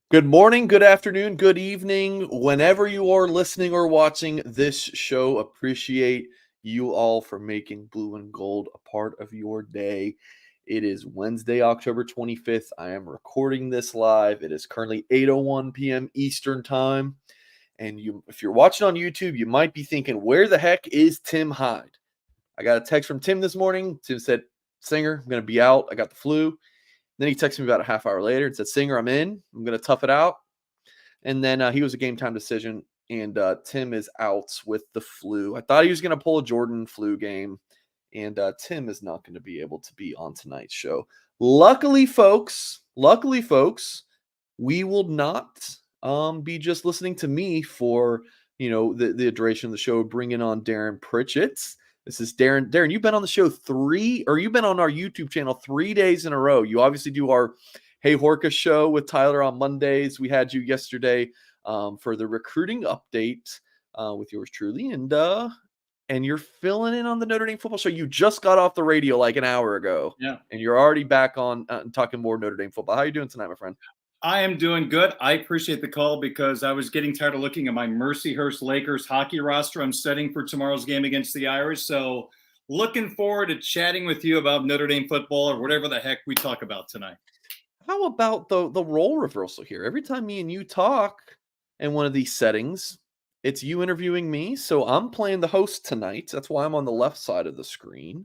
Good morning, good afternoon, good evening, whenever you are listening or watching this show. Appreciate you all for making blue and gold a part of your day. It is Wednesday, October 25th. I am recording this live. It is currently 8:01 p.m. Eastern Time. And if you're watching on YouTube, you might be thinking, where the heck is Tim Hyde? I got a text from Tim this morning. Tim said, Singer, I'm going to be out. I got the flu. Then he texted me about a half hour later and said, Singer, I'm in. I'm going to tough it out. And then he was a game time decision, and Tim is out with the flu. I thought he was going to pull a Jordan flu game, and Tim is not going to be able to be on tonight's show. Luckily, folks, we will not be just listening to me for the duration of the show. Bringing on Darren Pritchett. This is Darren. Darren, you've been on the show you've been on our YouTube channel 3 days in a row. You obviously do our Hey Horka show with Tyler on Mondays. We had you yesterday for the recruiting update with yours truly, and you're filling in on the Notre Dame football show. You just got off the radio like an hour ago, Yeah, and you're already back on talking more Notre Dame football. How are you doing tonight, my friend? I am doing good. I appreciate the call because I was getting tired of looking at my Mercyhurst Lakers hockey roster I'm setting for tomorrow's game against the Irish. So, looking forward to chatting with you about Notre Dame football or whatever the heck we talk about tonight. How about the role reversal here? Every time me and you talk in one of these settings, it's you interviewing me. So I'm playing the host tonight. That's why I'm on the left side of the screen.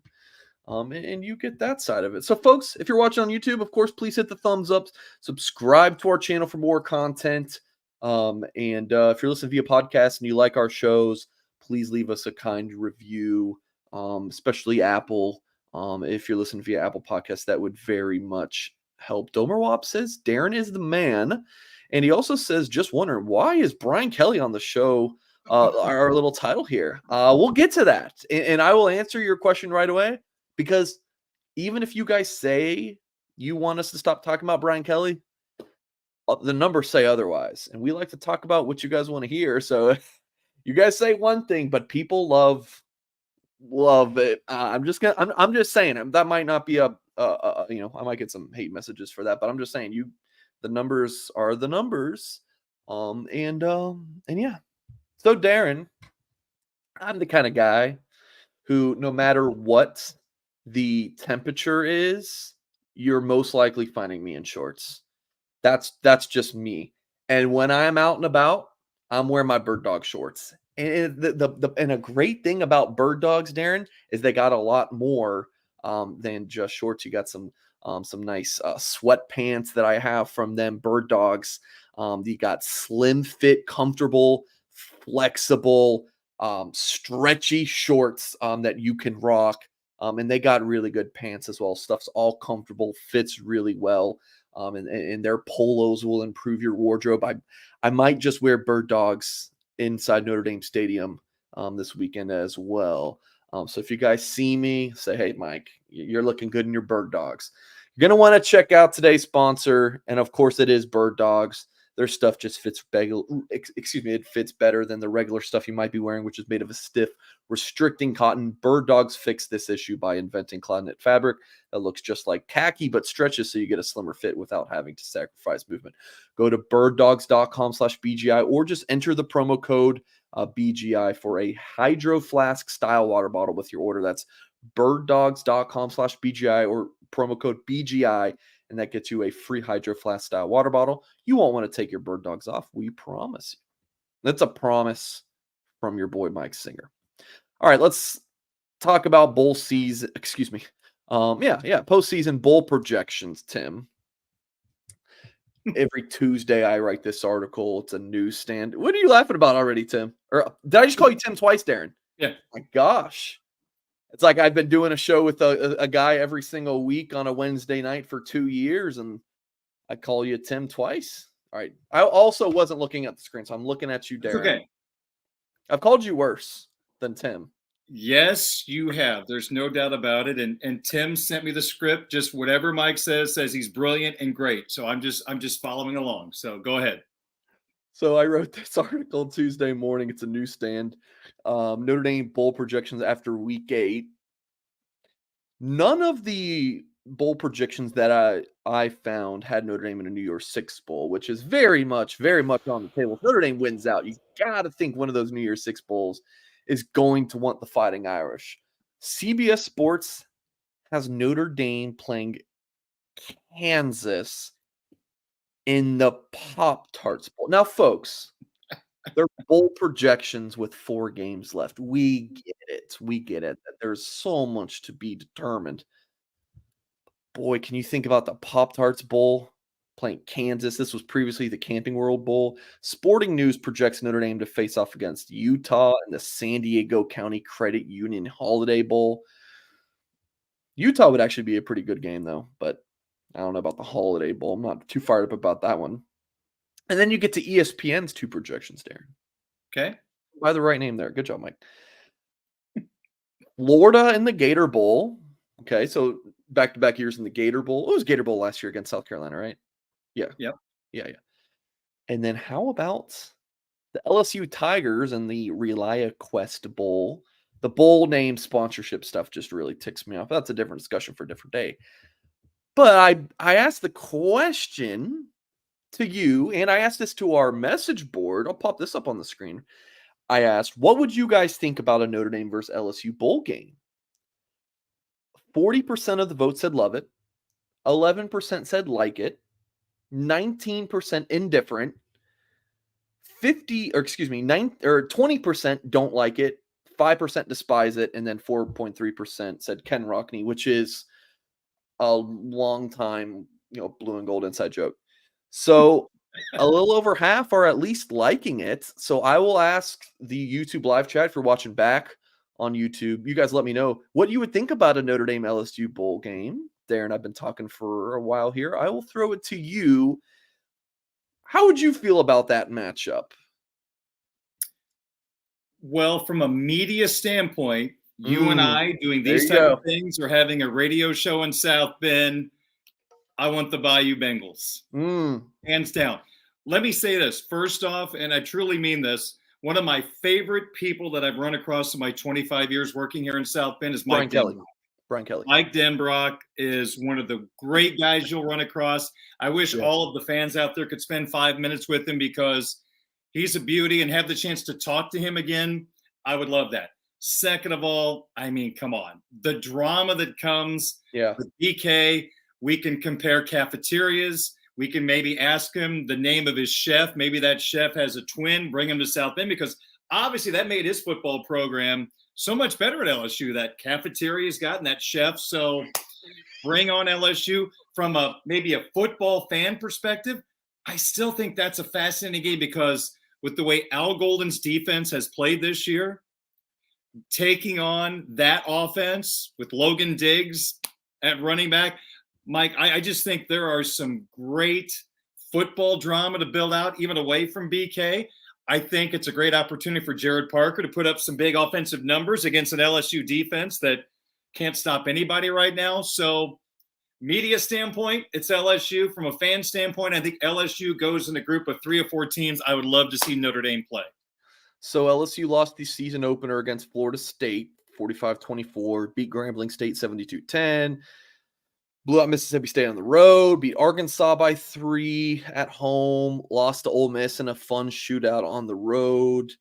And you get that side of it. So, folks, if you're watching on YouTube, of course, please hit the thumbs up, subscribe to our channel for more content. And if you're listening via podcast and you like our shows, please leave us a kind review, especially Apple. If you're listening via Apple Podcasts, that would very much help. Domer Wop says Darren is the man. And he also says, just wondering, why is Brian Kelly on the show? Our little title here. We'll get to that. And I will answer your question right away. Because even if you guys say you want us to stop talking about Brian Kelly, the numbers say otherwise. And we like to talk about what you guys want to hear. So you guys say one thing, but people love it. I'm just saying that might not be I might get some hate messages for that, but I'm just saying the numbers are the numbers. And yeah. So Darren, I'm the kind of guy who, no matter what the temperature is, you're most likely finding me in shorts. That's just me. And when I'm out and about, I'm wearing my bird dog shorts. And and a great thing about bird dogs, Darren, is they got a lot more than just shorts. You got some nice sweatpants that I have from them. Bird dogs. You got slim fit, comfortable, flexible, stretchy shorts that you can rock. And they got really good pants as well. Stuff's all comfortable, fits really well. And their polos will improve your wardrobe. I might just wear bird dogs inside Notre Dame Stadium this weekend as well. So if you guys see me, say, hey, Mike, you're looking good in your bird dogs. You're going to want to check out today's sponsor. And of course, it is Bird Dogs. Their stuff just fits it fits better than the regular stuff you might be wearing, which is made of a stiff, restricting cotton. Bird Dogs fix this issue by inventing cloud knit fabric that looks just like khaki but stretches so you get a slimmer fit without having to sacrifice movement. Go to birddogs.com/BGI or just enter the promo code BGI for a Hydro Flask style water bottle with your order. That's birddogs.com/BGI or promo code BGI, and that gets you a free Hydro Flask style water bottle. You won't want to take your bird dogs off. We promise you. That's a promise from your boy, Mike Singer. All right, let's talk about bowl season. Excuse me. Postseason bowl projections, Tim. Every Tuesday I write this article. It's a newsstand. What are you laughing about already, Tim? Or did I just call you Tim twice, Darren? Yeah. My gosh. It's like I've been doing a show with a guy every single week on a Wednesday night for 2 years, and I call you Tim twice. All right. I also wasn't looking at the screen, so I'm looking at you, It's Darren. okay. I've called you worse than Tim. Yes, you have. There's no doubt about it. And Tim sent me the script. Just whatever Mike says he's brilliant and great. So I'm just following along. So go ahead. So I wrote this article Tuesday morning. It's a newsstand. Notre Dame bowl projections after week 8. None of the bowl predictions that I found had Notre Dame in a New Year's Six bowl, which is very much on the table. If Notre Dame wins out, you got to think one of those New Year's Six bowls is going to want the Fighting Irish. CBS Sports has Notre Dame playing Kansas in the Pop-Tarts Bowl. Now, folks, they're bowl projections with 4 games left. We get it. We get it. That there's so much to be determined. Boy, can you think about the Pop-Tarts Bowl playing Kansas? This was previously the Camping World Bowl. Sporting News projects Notre Dame to face off against Utah in the San Diego County Credit Union Holiday Bowl. Utah would actually be a pretty good game, though, but I don't know about the Holiday Bowl. I'm not too fired up about that one. And then you get to ESPN's 2 projections, Darren. Okay. By the right name there. Good job, Mike. Florida in the Gator Bowl. Okay, so back-to-back years in the Gator Bowl. It was Gator Bowl last year against South Carolina, right? Yeah. Yep. Yeah. And then how about the LSU Tigers and the Relia Quest Bowl? The bowl name sponsorship stuff just really ticks me off. That's a different discussion for a different day. But I asked the question to you, and I asked this to our message board. I'll pop this up on the screen. I asked, what would you guys think about a Notre Dame versus LSU bowl game? 40% of the vote said love it. 11% said like it. 19% indifferent. 20% don't like it. 5% despise it, and then 4.3% said Ken Rockney, which is a long time, blue and gold inside joke. So a little over half are at least liking it. So I will ask the YouTube live chat if you're watching back on YouTube. You guys let me know what you would think about a Notre Dame LSU bowl game. Darren, I've been talking for a while here. I will throw it to you. How would you feel about that matchup? Well, from a media standpoint, you and I doing these type of things or having a radio show in South Bend, I want the Bayou Bengals. Hands down. Let me say this. First off, and I truly mean this, one of my favorite people that I've run across in my 25 years working here in South Bend is Mike Denbrock. Brian Kelly. Mike Denbrock is one of the great guys you'll run across. I wish all of the fans out there could spend 5 minutes with him because he's a beauty, and have the chance to talk to him again. I would love that. Second of all, I mean, come on. The drama that comes with BK, we can compare cafeterias. We can maybe ask him the name of his chef. Maybe that chef has a twin, bring him to South Bend, because obviously that made his football program so much better at LSU, that cafeteria's gotten that chef. So bring on LSU. From maybe a football fan perspective, I still think that's a fascinating game because with the way Al Golden's defense has played this year, taking on that offense with Logan Diggs at running back, Mike, I just think there are some great football drama to build out, even away from BK. I think it's a great opportunity for Jared Parker to put up some big offensive numbers against an LSU defense that can't stop anybody right now. So media standpoint, it's LSU. From a fan standpoint, I think LSU goes in a group of 3 or 4 teams I would love to see Notre Dame play. So LSU lost the season opener against Florida State, 45-24, beat Grambling State 72-10, blew out Mississippi State on the road, beat Arkansas by 3 at home, lost to Ole Miss in a fun shootout on the road,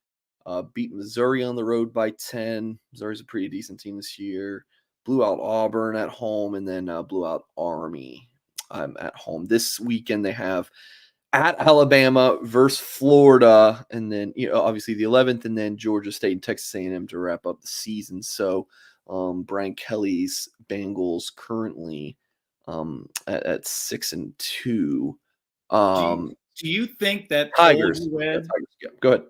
beat Missouri on the road by 10. Missouri's a pretty decent team this year. Blew out Auburn at home, and then blew out Army at home. This weekend they have at Alabama versus Florida, and then obviously the 11th, and then Georgia State and Texas A&M to wrap up the season. So Brian Kelly's Bengals currently at 6-2. Do you think that Tigers? Poll you read, Go ahead.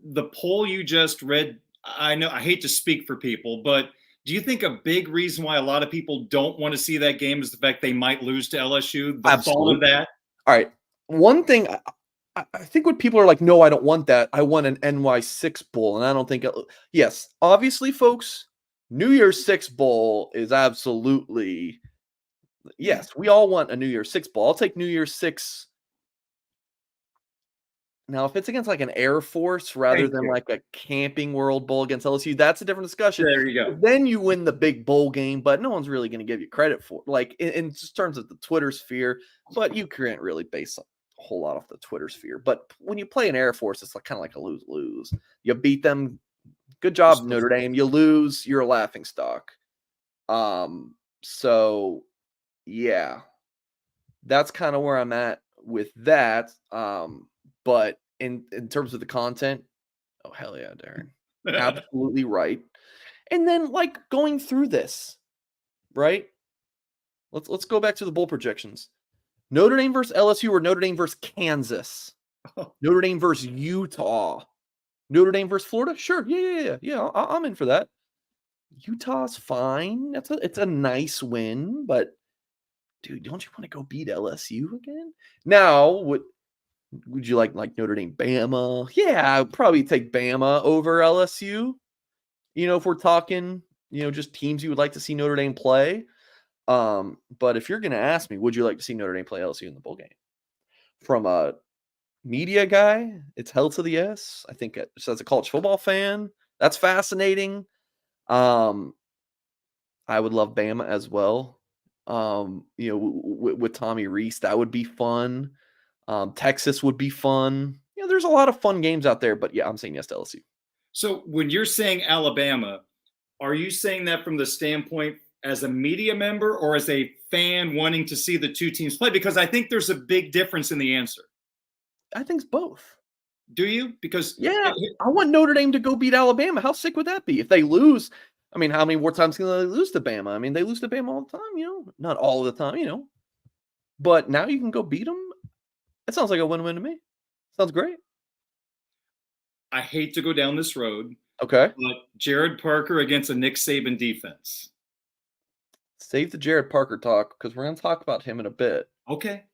The poll you just read, I know I hate to speak for people, but do you think a big reason why a lot of people don't want to see that game is the fact they might lose to LSU? The thought of that? All right. One thing, I think when people are like, no, I don't want that. I want an NY6 bowl. And I don't think, yes, obviously, folks, New Year's 6 bowl is absolutely, yes, we all want a New Year's 6 bowl. I'll take New Year's 6 Now, if it's against like an Air Force rather Thank than you. like a Camping World Bowl against LSU, that's a different discussion. There you go. Then you win the big bowl game, but no one's really going to give you credit for like in just terms of the Twitter sphere. But you can't really base a whole lot off the Twitter sphere. But when you play an Air Force, it's like kind of like a lose-lose. You beat them, good job, Notre Dame. You lose, you're a laughing stock. So yeah, that's kind of where I'm at with that. But in terms of the content, oh hell yeah, Darren. Absolutely right. And then like going through this, right? Let's go back to the bowl projections. Notre Dame versus LSU or Notre Dame versus Kansas. Notre Dame versus Utah. Notre Dame versus Florida? Sure. Yeah. I'm in for that. Utah's fine. It's a nice win, but dude, don't you want to go beat LSU again? Now, would you like Notre Dame Bama? Yeah, I'd probably take Bama over LSU. If we're talking, just teams you would like to see Notre Dame play. But if you're gonna ask me, would you like to see Notre Dame play LSU in the bowl game? From a media guy, it's hell to the yes. I think as a college football fan, that's fascinating. I would love Bama as well. With Tommy Reese, that would be fun. Texas would be fun. There's a lot of fun games out there, but yeah, I'm saying yes to LSU. So when you're saying Alabama, are you saying that from the standpoint as a media member or as a fan wanting to see the two teams play? Because I think there's a big difference in the answer. I think it's both. Do you? Because yeah, I want Notre Dame to go beat Alabama. How sick would that be? If they lose, I mean, how many more times can they lose to Bama? I mean, they lose to Bama all the time, not all the time, But now you can go beat them. That sounds like a win-win to me. Sounds great. I hate to go down this road. Okay. But Jared Parker against a Nick Saban defense. Save the Jared Parker talk because we're going to talk about him in a bit. Okay.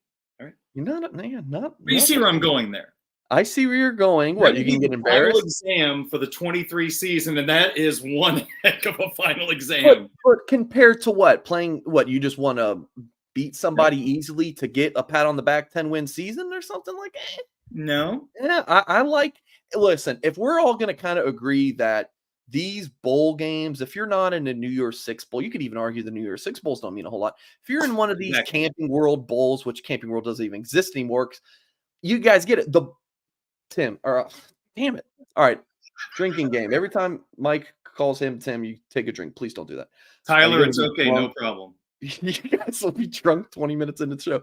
All right. You're not. You see where I'm going there. I see where you're going. What, you can get embarrassed? Final exam for the 23 season, and that is one heck of a final exam. But compared to what? Playing what? You just want to beat somebody easily to get a pat on the back 10-win season or something like that? No. Yeah, I like – listen, if we're all going to kind of agree that these bowl games, if you're not in the New Year's Six Bowl, you could even argue the New Year's Six Bowls don't mean a whole lot. If you're in one of these Camping World Bowls, which Camping World doesn't even exist anymore, you guys get it. Tim, or damn it. All right, drinking game. Every time Mike calls him Tim, you take a drink. Please don't do that. Tyler, it's okay. No problem. You guys will be drunk 20 minutes into the show.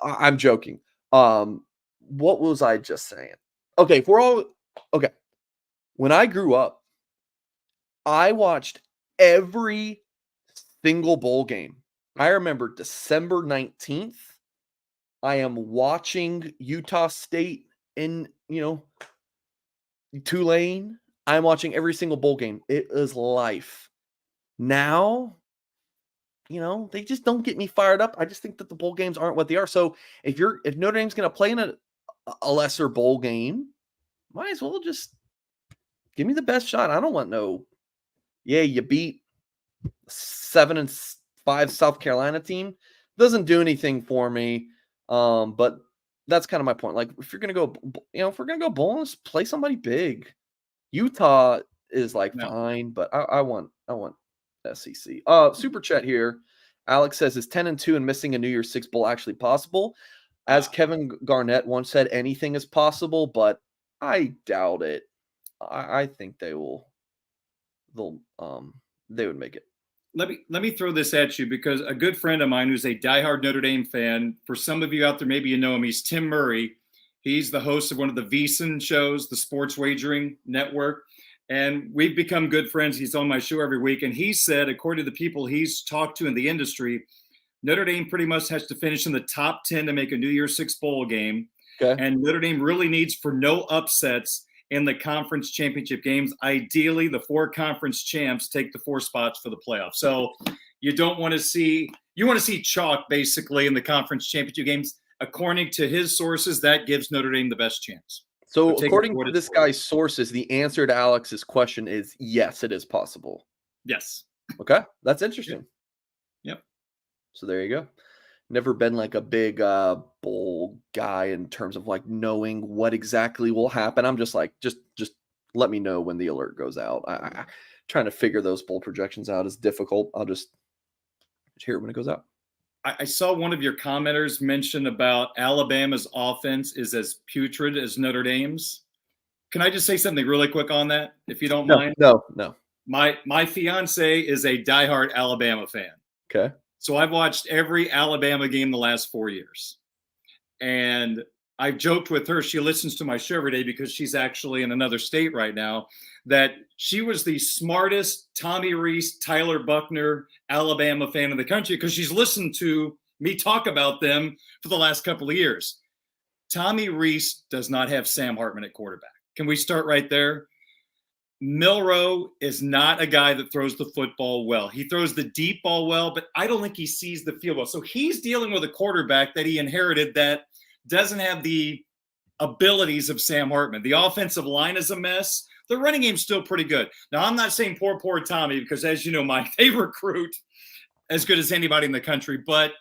I'm joking. What was I just saying? Okay, if we're all okay. When I grew up, I watched every single bowl game. I remember December 19th. I am watching Utah State in, Tulane. I'm watching every single bowl game. It is life. Now, they just don't get me fired up. I just think that the bowl games aren't what they are. So if Notre Dame's going to play in a lesser bowl game, might as well just give me the best shot. I don't want you beat 7-5 South Carolina team. Doesn't do anything for me. But that's kind of my point. Like, if you're gonna go, if we're gonna go bowling, let's play somebody big. Utah is fine, but I want SEC. Super chat here. Alex says, is 10-2 and missing a New Year's Six Bowl actually possible? As Kevin Garnett once said, anything is possible, but I doubt it. I think they would make it. Let me throw this at you because a good friend of mine who's a diehard Notre Dame fan, for some of you out there, maybe you know him, he's Tim Murray. He's the host of one of the VSiN shows, the Sports Wagering Network, and we've become good friends. He's on my show every week, and he said, according to the people he's talked to in the industry, Notre Dame pretty much has to finish in the top 10 to make a New Year's Six Bowl game, and Notre Dame really needs for no upsets in the conference championship games. Ideally, the 4 conference champs take the 4 spots for the playoffs. So you want to see chalk basically in the conference championship games. According to his sources, that gives Notre Dame the best chance. So according to this guy's sources, the answer to Alex's question is yes, it is possible. Yes. Okay. That's interesting. Yep. So there you go. never been like a big bowl guy in terms of like knowing what exactly will happen. I'm just like, just let me know when the alert goes out. Trying to figure those bowl projections out is difficult. I'll just hear it when it goes out. I saw one of your commenters mention about Alabama's offense is as putrid as Notre Dame's. Can I just say something really quick on that, if you don't No, mind? no. My fiance is a diehard Alabama fan. Okay. So I've watched every Alabama game the last 4 years. And I've joked with her, she listens to my show every day because she's actually in another state right now, that she was the smartest Tommy Rees, Tyler Buckner, Alabama fan in the country because she's listened to me talk about them for the last couple of years. Tommy Rees does not have Sam Hartman at quarterback. Can we start right there? Milroe is not a guy that throws the football well. He throws the deep ball well, but I don't think he sees the field well. So he's dealing with a quarterback that he inherited that doesn't have the abilities of Sam Hartman. The offensive line is a mess. The running game's still pretty good. Now, I'm not saying poor Tommy because, as you know, my favorite recruit, as good as anybody in the country, but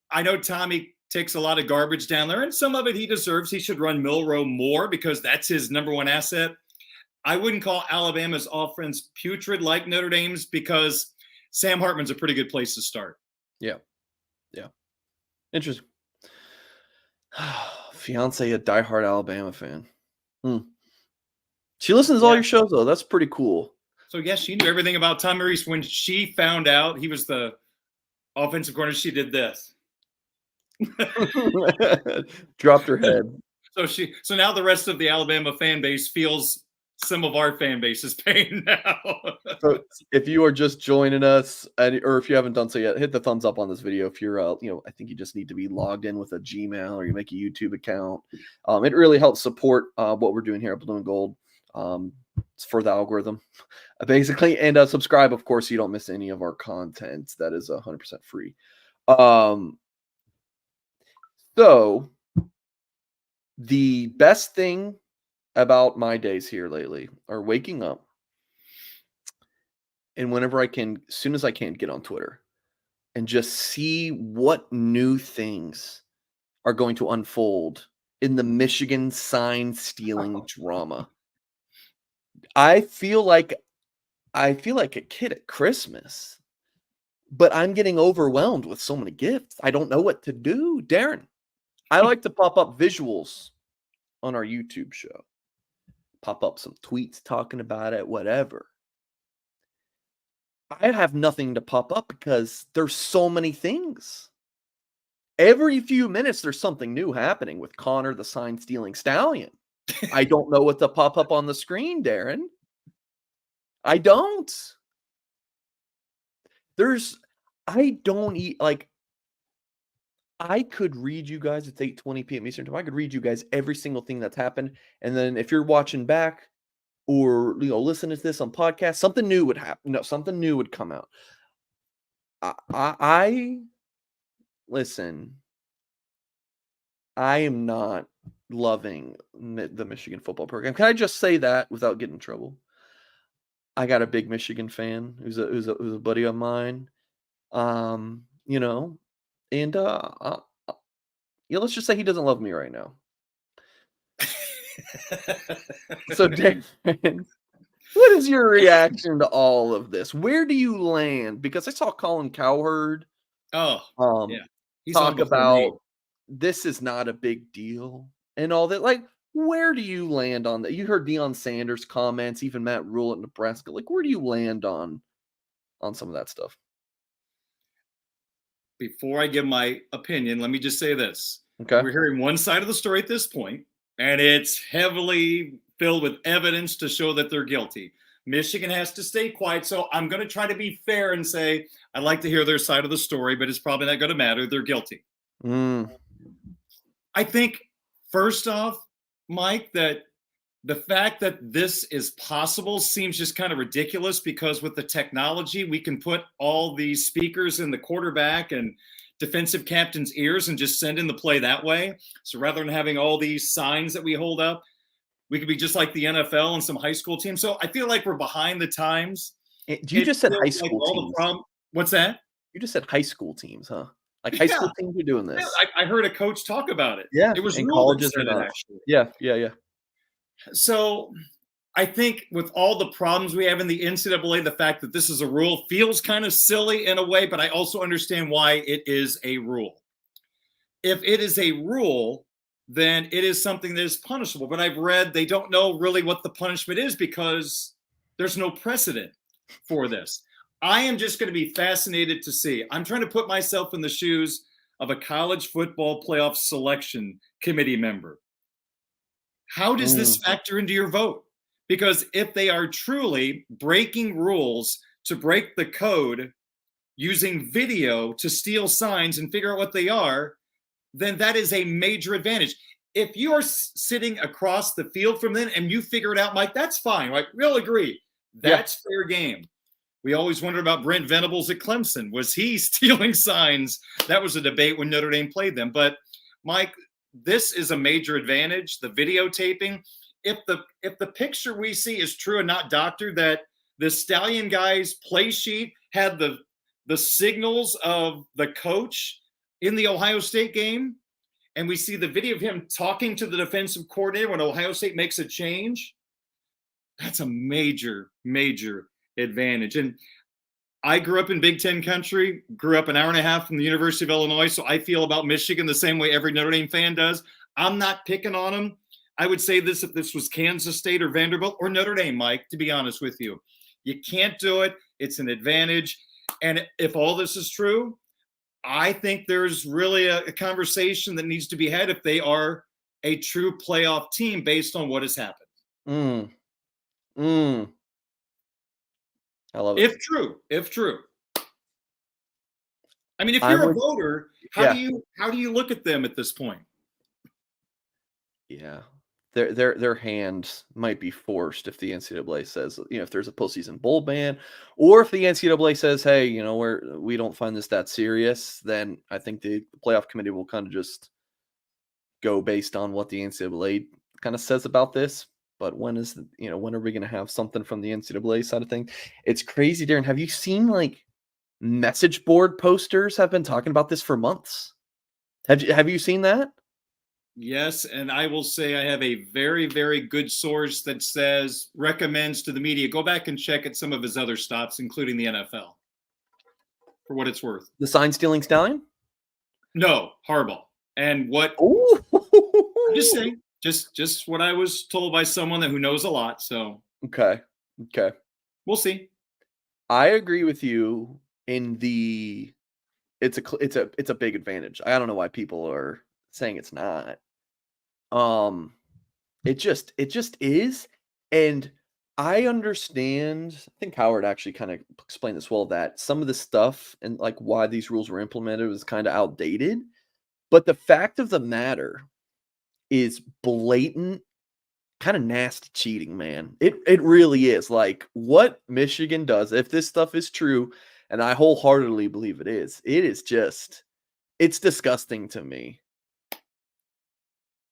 I know Tommy takes a lot of garbage down there, and some of it he deserves. He should run Milroe more because that's his number one asset. I wouldn't call Alabama's offense putrid like Notre Dame's because Sam Hartman's a pretty good place to start. Yeah. Interesting. Fiance, a diehard Alabama fan. She listens to all your shows, though. That's pretty cool. So, yes, she knew everything about Tommy Rees. When she found out he was the offensive coordinator, she did this. Dropped her head. So now the rest of the Alabama fan base feels some of our fan base is pain now. So if you are just joining us, or if you haven't done so yet, hit the thumbs up on this video. If you're, I think you just need to be logged in with a Gmail or you make a YouTube account. It really helps support what we're doing here at Blue and Gold. It's for the algorithm, basically. And subscribe, of course, so you don't miss any of our content. That is 100% free. So the best thing about my days here lately are waking up and whenever I can, as soon as I can, get on Twitter and just see what new things are going to unfold in the Michigan sign stealing drama. I feel like a kid at Christmas, but I'm getting overwhelmed with so many gifts. I don't know what to do. Darren, I like to pop up visuals on our YouTube show. Pop up some tweets talking about it, whatever. I have nothing to pop up because there's so many things. Every few minutes, there's something new happening with Connor, the sign-stealing stallion. I don't know what to pop up on the screen, Darren. I don't. I could read you guys, it's 8:20 p.m. Eastern time. I could read you guys every single thing that's happened. And then if you're watching back or listening to this on podcast, something new would happen. No, something new would come out. Listen, I am not loving the Michigan football program. Can I just say that without getting in trouble? I got a big Michigan fan who's a buddy of mine. And let's just say he doesn't love me right now. So, Dan, what is your reaction to all of this? Where do you land? Because I saw Colin Cowherd talk about this is not a big deal and all that. Like, where do you land on that? You heard Deion Sanders' comments, even Matt Rule at Nebraska. Like, where do you land on some of that stuff? Before I give my opinion, let me just say this. Okay. We're hearing one side of the story at this point, and it's heavily filled with evidence to show that they're guilty. Michigan has to stay quiet, so I'm going to try to be fair and say I'd like to hear their side of the story, but it's probably not going to matter. They're guilty. I think, first off, Mike, that the fact that this is possible seems just kind of ridiculous because with the technology, we can put all these speakers in the quarterback and defensive captain's ears and just send in the play that way. So rather than having all these signs that we hold up, we could be just like the NFL and some high school teams. So I feel like we're behind the times. You just said high school teams. What's that? You just said high school teams, huh? Like high Yeah, school teams are doing yeah, this. I heard a coach talk about it. Yeah, It was and Rule that colleges are said it not. actually. Yeah, yeah, yeah. So I think with all the problems we have in the NCAA, the fact that this is a rule feels kind of silly in a way, but I also understand why it is a rule. If it is a rule, then it is something that is punishable. But I've read they don't know really what the punishment is because there's no precedent for this. I am just going to be fascinated to see. I'm trying to put myself in the shoes of a college football playoff selection committee member. How does this Mm, factor into your vote? Because if they are truly breaking rules to break the code using video to steal signs and figure out what they are, then that is a major advantage. If you are sitting across the field from them and you figure it out, Mike, that's fine. Like, we'll agree. yeah. That's fair game. We always wondered about Brent Venables at Clemson. Was he stealing signs? That was a debate when Notre Dame played them. But Mike, this is a major advantage. The videotaping. If the picture we see is true and not doctored, that the Stallion guy's play sheet had the signals of the coach in the Ohio State game, and we see the video of him talking to the defensive coordinator when Ohio State makes a change, that's a major, major advantage. And I grew up in Big Ten country, grew up an hour and a half from the University of Illinois, so I feel about Michigan the same way every Notre Dame fan does. I'm not picking on them. I would say this if this was Kansas State or Vanderbilt or Notre Dame, Mike, to be honest with you. You can't do it. It's an advantage. And if all this is true, I think there's really a conversation that needs to be had if they are a true playoff team based on what has happened. Mm, mm. I love it. If true. I mean, if I'm you're a with voter, yeah, how do you look at them at this point? yeah. Their hand might be forced if the NCAA says, if there's a postseason bowl ban, or if the NCAA says, hey, we don't find this that serious, then I think the playoff committee will kind of just go based on what the NCAA kind of says about this. But when are we going to have something from the NCAA side of things? It's crazy, Darren. Have you seen like message board posters have been talking about this for months? Have you seen that? Yes, and I will say I have a very, very good source that recommends to the media, go back and check at some of his other stops, including the NFL, for what it's worth. The sign stealing stallion? No, Harbaugh. And what Oh, I'm just saying, just what I was told by someone who knows a lot. So okay. Okay. we'll see. I agree with you in it's a big advantage. I don't know why people are saying it's not. Um it just is. And I understand, I think Howard actually kind of explained this well, that some of the stuff and like why these rules were implemented was kind of outdated. But the fact of the matter is blatant, kind of nasty cheating, man. It really is. Like what Michigan does, if this stuff is true, and I wholeheartedly believe it is just it's disgusting to me.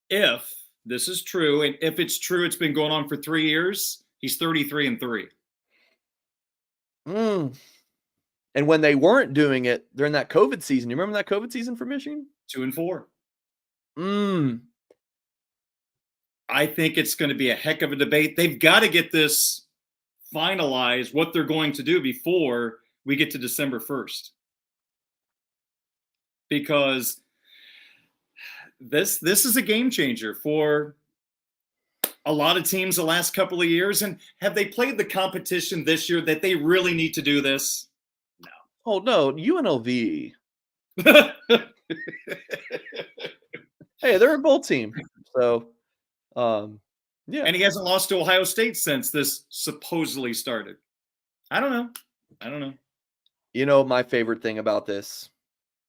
If this is true, and if it's true, it's been going on for 3 years. He's 33-3. Mm. And when they weren't doing it during that COVID season, you remember that COVID season for Michigan? 2-4. Mm. I think it's going to be a heck of a debate. They've got to get this finalized, what they're going to do before we get to December 1st. Because this is a game changer for a lot of teams the last couple of years. And have they played the competition this year that they really need to do this? Oh no, UNLV. No. Hey, they're a bowl team. So yeah. And he hasn't lost to Ohio State since this supposedly started. I don't know. My favorite thing about this,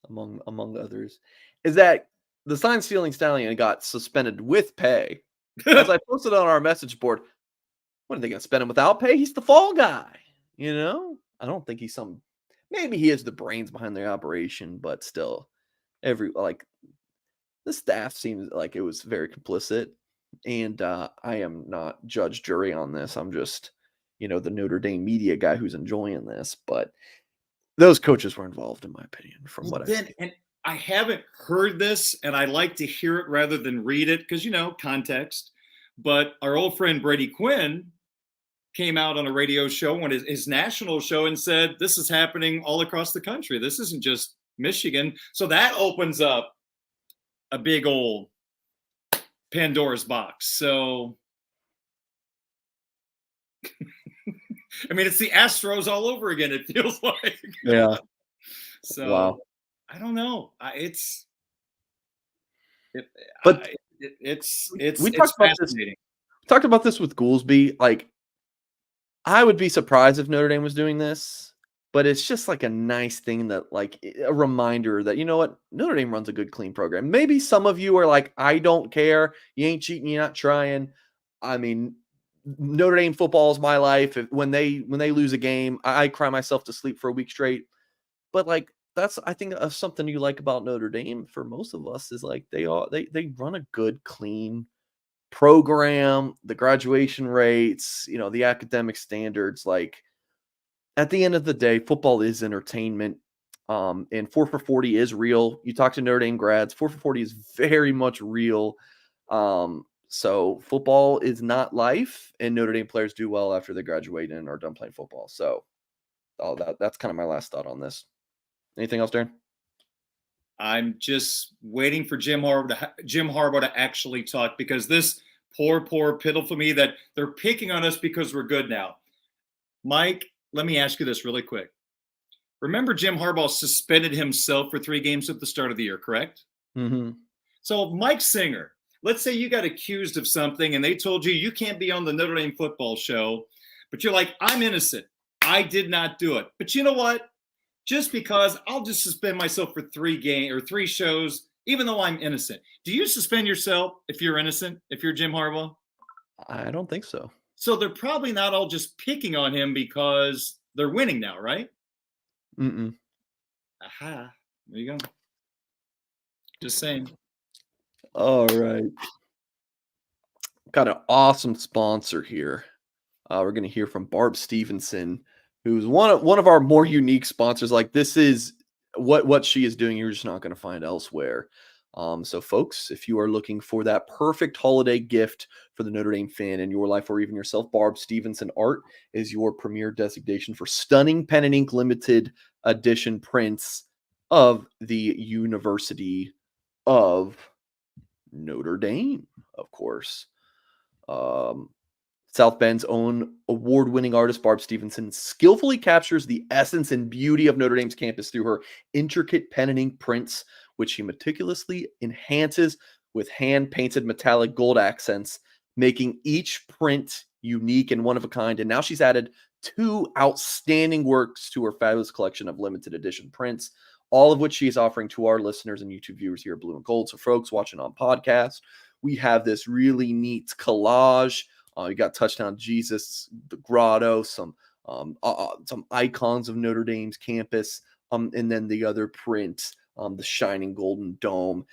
among others, is that the sign stealing stallion got suspended with pay. As I posted on our message board, what are they going to spend him without pay? He's the fall guy. I don't think he's maybe he is the brains behind the operation, but still, the staff seems like it was very complicit. And I am not judge, jury on this. I'm just, the Notre Dame media guy who's enjoying this. But those coaches were involved, in my opinion, from what I've seen. And I haven't heard this, and I like to hear it rather than read it because, context. But our old friend Brady Quinn came out on a radio show, on his national show, and said, this is happening all across the country. This isn't just Michigan. So that opens up a big old Pandora's box. So, I mean, it's the Astros all over again, it feels like. Yeah. So, Wow. I don't know. It's fascinating. We talked about this with Goolsby. Like, I would be surprised if Notre Dame was doing this, but it's just like a nice thing that, like, a reminder that, you know what, Notre Dame runs a good, clean program. Maybe some of you are like, I don't care. You ain't cheating. You're not trying. I mean, Notre Dame football is my life. When they lose a game, I cry myself to sleep for a week straight. But like, that's, I think, something you like about Notre Dame for most of us is like they run a good, clean program, the graduation rates, the academic standards. Like, at the end of the day, football is entertainment. And 4 for 40 is real. You talk to Notre Dame grads, 4 for 40 is very much real. So football is not life, and Notre Dame players do well after they graduate and are done playing football. So that's kind of my last thought on this. Anything else, Darren? I'm just waiting for Jim Harbaugh to actually talk, because this poor, pitiful me that they're picking on us because we're good now. Mike, let me ask you this really quick. Remember, Jim Harbaugh suspended himself for 3 games at the start of the year, correct? Mm-hmm. So, Mike Singer, let's say you got accused of something and they told you can't be on the Notre Dame football show, but you're like, I'm innocent. I did not do it. But you know what? Just because, I'll just suspend myself for 3 shows, even though I'm innocent. Do you suspend yourself if you're innocent, if you're Jim Harbaugh? I don't think so. So they're probably not all just picking on him because they're winning now, right? Mm-mm. Aha. There you go. Just saying. All right. Got an awesome sponsor here. We're going to hear from Barb Stevenson, who's one of our more unique sponsors. Like, this is what she is doing. You're just not going to find elsewhere. So folks, if you are looking for that perfect holiday gift for the Notre Dame fan in your life or even yourself, Barb Stevenson Art is your premier designation for stunning pen and ink limited edition prints of the University of Notre Dame, of course. South Bend's own award-winning artist, Barb Stevenson, skillfully captures the essence and beauty of Notre Dame's campus through her intricate pen and ink prints, which she meticulously enhances with hand-painted metallic gold accents, making each print unique and one of a kind. And now she's added 2 outstanding works to her fabulous collection of limited edition prints, all of which she is offering to our listeners and YouTube viewers here at Blue and Gold. So folks watching on podcast, we have this really neat collage. You got Touchdown Jesus, the grotto, some icons of Notre Dame's campus, and then the other print, the shining golden dome.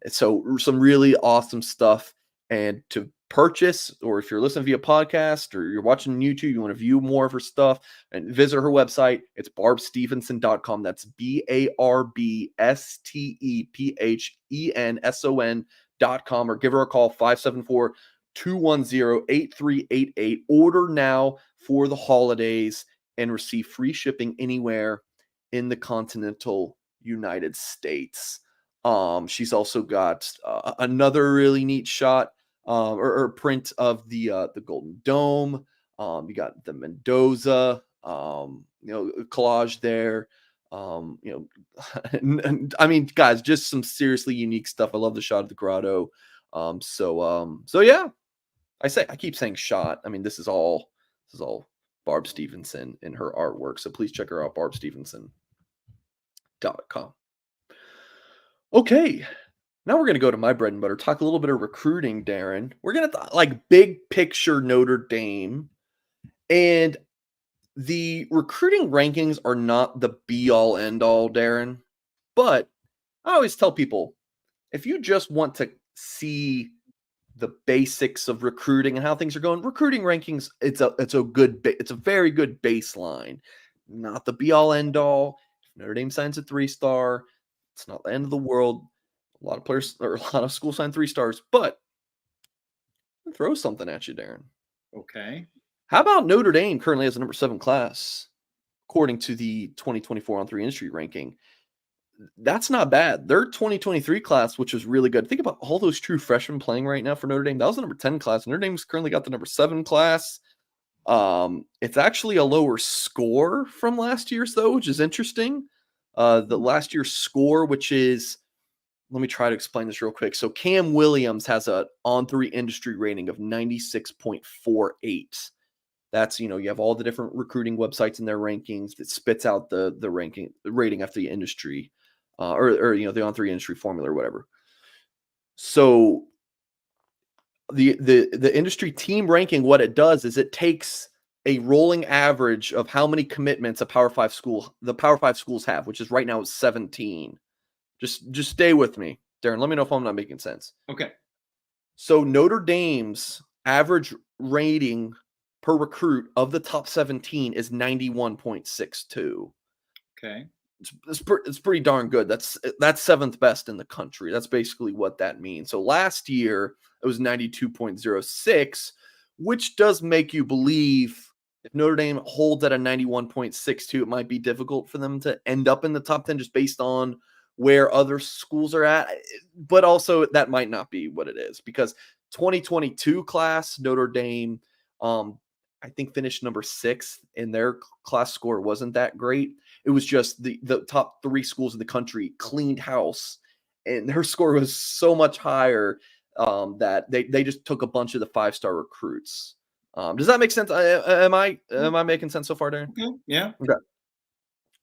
So some really awesome stuff. And to purchase, or if you're listening via podcast or you're watching YouTube, you want to view more of her stuff, and visit her website. It's barbstevenson.com. That's BARBSTEPHENSON.com, or give her a call, 574-210-8388. Order now for the holidays and receive free shipping anywhere in the continental United States. She's also got another really neat shot or print of the Golden Dome. You got the Mendoza collage there. I mean, guys, just some seriously unique stuff. I love the shot of the grotto. So yeah, I keep saying shot. I mean, this is all Barb Stevenson in her artwork. So please check her out, barbstevenson.com. Okay. Now we're going to go to my bread and butter, talk a little bit of recruiting, Darren. We're going to like big picture Notre Dame. And the recruiting rankings are not the be all end all, Darren. But I always tell people, if you just want to see the basics of recruiting and how things are going, recruiting rankings, it's a very good baseline. not the be all end all. If Notre Dame signs a 3-star, it's not the end of the world. A lot of players or a lot of schools sign 3 stars, but I'll throw something at you, Darren. Okay. How about Notre Dame currently has a number 7 class, according to the 2024 on 3 industry ranking? That's not bad. Their 2023 class, which was really good. Think about all those true freshmen playing right now for Notre Dame. That was the number 10 class. Notre Dame's currently got the number 7 class. It's actually a lower score from last year's, though, which is interesting. The last year's score, which is, let me try to explain this real quick. So Cam Williams has a on 3 industry rating of 96.48. That's, you have all the different recruiting websites and their rankings that spits out the rating after the industry, or the on 3 industry formula or whatever. So the industry team ranking, what it does is it takes a rolling average of how many commitments the Power 5 schools have, which is right now 17. Just stay with me, Darren. Let me know if I'm not making sense. Okay. So Notre Dame's average rating per recruit of the top 17 is 91.62. Okay. It's pretty darn good. That's 7th best in the country. That's basically what that means. So last year it was 92.06, which does make you believe if Notre Dame holds at a 91.62, it might be difficult for them to end up in the top 10 just based on where other schools are at. But also that might not be what it is, because 2022 class, Notre Dame, I think finished number 6, and their class score wasn't that great. It was just the top 3 schools in the country cleaned house, and their score was so much higher that they just took a bunch of the 5-star recruits. Does that make sense? Am I making sense so far, Darren? Okay. Yeah. Okay.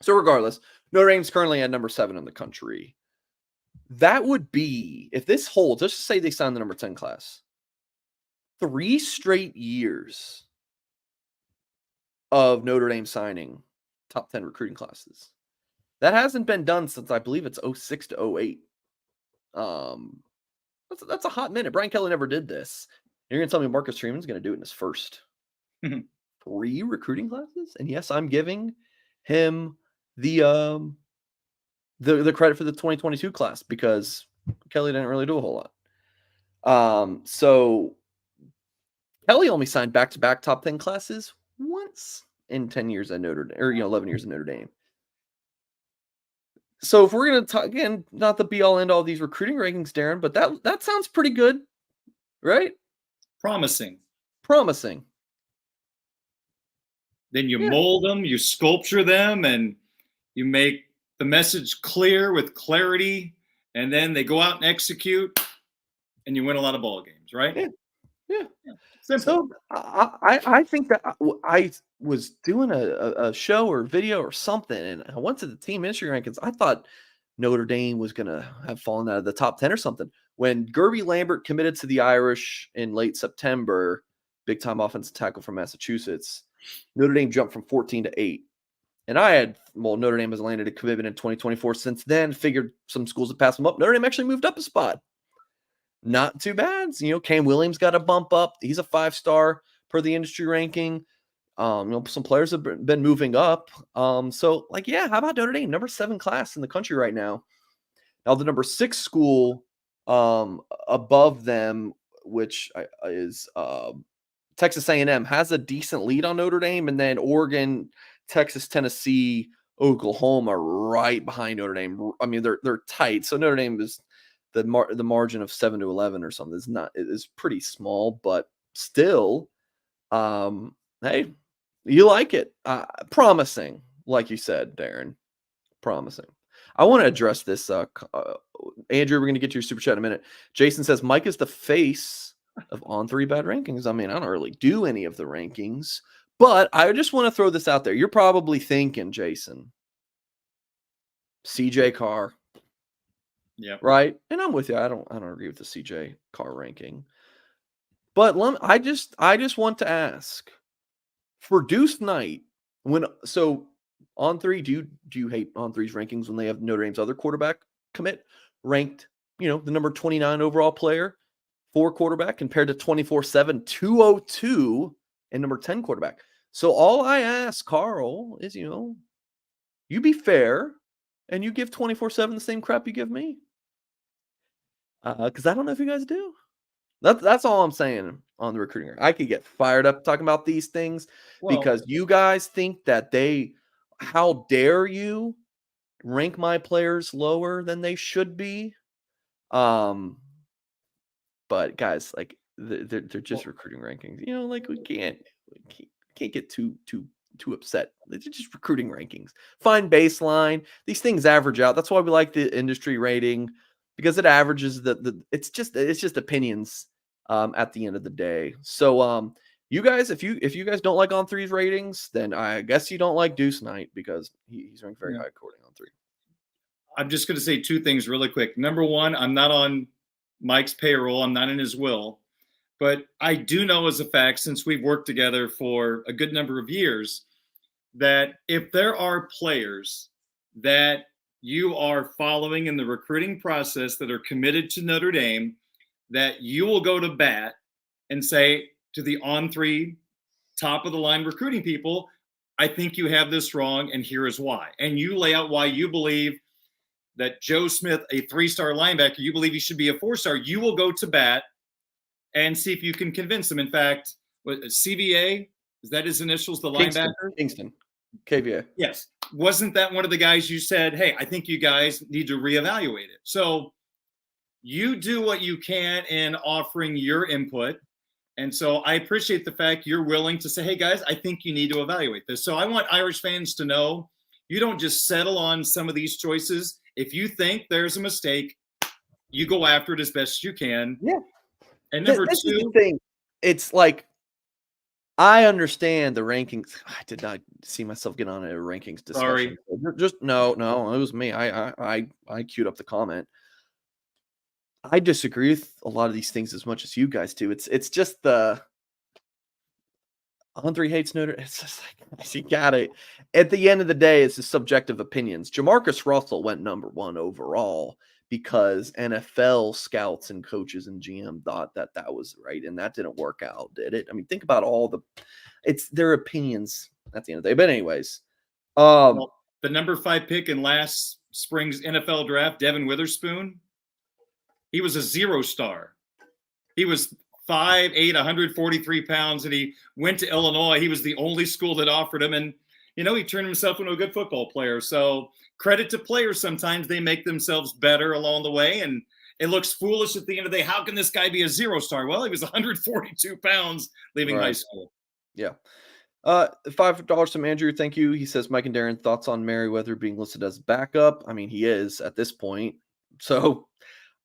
So regardless, Notre Dame's currently at number 7 in the country. That would be, if this holds, let's just say they signed the number 10 class, 3 straight years of Notre Dame signing top 10 recruiting classes. That hasn't been done since, I believe it's 06 to 08. That's a hot minute. Brian Kelly never did this. You're going to tell me Marcus Freeman's going to do it in his first 3 recruiting classes? And yes, I'm giving him the credit for the 2022 class, because Kelly didn't really do a whole lot. So Kelly only signed back-to-back top 10 classes once in 10 years at Notre Dame, or 11 years at Notre Dame. So if we're going to talk, again, not the be-all end all these recruiting rankings, Darren, but that sounds pretty good, right? Promising. Then you mold them, you sculpture them, and you make the message clear with clarity, and then they go out and execute, and you win a lot of ball games, right? Yeah. Simple. So I think that I was doing a show or video or something, and I went to the team industry rankings. I thought Notre Dame was going to have fallen out of the top 10 or something. When Gerby Lambert committed to the Irish in late September, big-time offensive tackle from Massachusetts, Notre Dame jumped from 14 to 8. And Notre Dame has landed a commitment in 2024 since then, figured some schools would pass them up. Notre Dame actually moved up a spot. Not too bad. Cam Williams got a bump up. He's a 5-star per the industry ranking. Some players have been moving up. How about Notre Dame? Number 7 class in the country right now. Now the number 6 school above them, which is Texas A&M, has a decent lead on Notre Dame, and then Oregon, Texas, Tennessee, Oklahoma right behind Notre Dame. I mean, they're tight. So Notre Dame is the margin of 7 to 11 or something is pretty small, but still, hey, you like it. Promising, like you said, Darren. Promising. I want to address this. Andrew, we're going to get to your super chat in a minute. Jason says Mike is the face of On 3 Bad Rankings. I mean, I don't really do any of the rankings, but I just want to throw this out there. You're probably thinking, Jason, CJ Carr. Yeah. Right. And I'm with you. I don't agree with the CJ Carr ranking. But I just want to ask, for Deuce Knight, On 3, do you hate On 3's rankings when they have Notre Dame's other quarterback commit ranked, the number 29 overall player for quarterback compared to 24/7, 202 and number 10 quarterback? So all I ask, Carl, is, you be fair and you give 24/7 the same crap you give me. Because I don't know if you guys do. That's all I'm saying on the recruiting. I could get fired up talking about these things Well, because you guys think that how dare you rank my players lower than they should be? Um, but guys, like they're just well, recruiting rankings. Like we can't get too upset. They're just recruiting rankings. Fine baseline. These things average out. That's why we like the industry rating because it averages it's just opinions at the end of the day. So you guys, if you guys don't like On3's ratings, then I guess you don't like Deuce Knight because he's ranked very yeah. high according on 3. I'm just going to say two things really quick. Number one, I'm not on Mike's payroll. I'm not in his will. But I do know as a fact, since we've worked together for a good number of years, that if there are players that you are following in the recruiting process that are committed to Notre Dame, that you will go to bat and say to the On3 top of the line recruiting people, I think you have this wrong, and here is why. And you lay out why you believe that Joe Smith, a 3-star linebacker, you believe he should be a 4-star. You will go to bat and see if you can convince him. In fact, CVA, is that his initials, the linebacker? Kingston. KVA. Yes. Wasn't that one of the guys you said, hey, I think you guys need to reevaluate it? So you do what you can in offering your input. And so I appreciate the fact you're willing to say, hey, guys, I think you need to evaluate this. So I want Irish fans to know you don't just settle on some of these choices. If you think there's a mistake, you go after it as best you can. Yeah. And number This is the two, thing. It's like I understand the rankings. I did not see myself get on a rankings discussion. sorry, Just no, it was me. I queued up the comment. I disagree with a lot of these things as much as you guys do. It's just the Andre hates Notre. It's just like you got it. At the end of the day, it's the subjective opinions. Jamarcus Russell went number 1 overall because NFL scouts and coaches and GM thought that was right, and that didn't work out, did it? I mean, think about it's their opinions at the end of the day. But anyways, well, the number 5 pick in last spring's NFL draft, Devin Witherspoon, he was a 0-star. He was 5'8", 143 pounds, and he went to Illinois. He was the only school that offered him, and he turned himself into a good football player. So credit to players. Sometimes they make themselves better along the way, and it looks foolish at the end of the day. How can this guy be a 0-star? Well, he was 142 pounds leaving high school. Yeah. $5 from Andrew. Thank you. He says, Mike and Darren, thoughts on Merriweather being listed as backup? I mean, he is at this point. So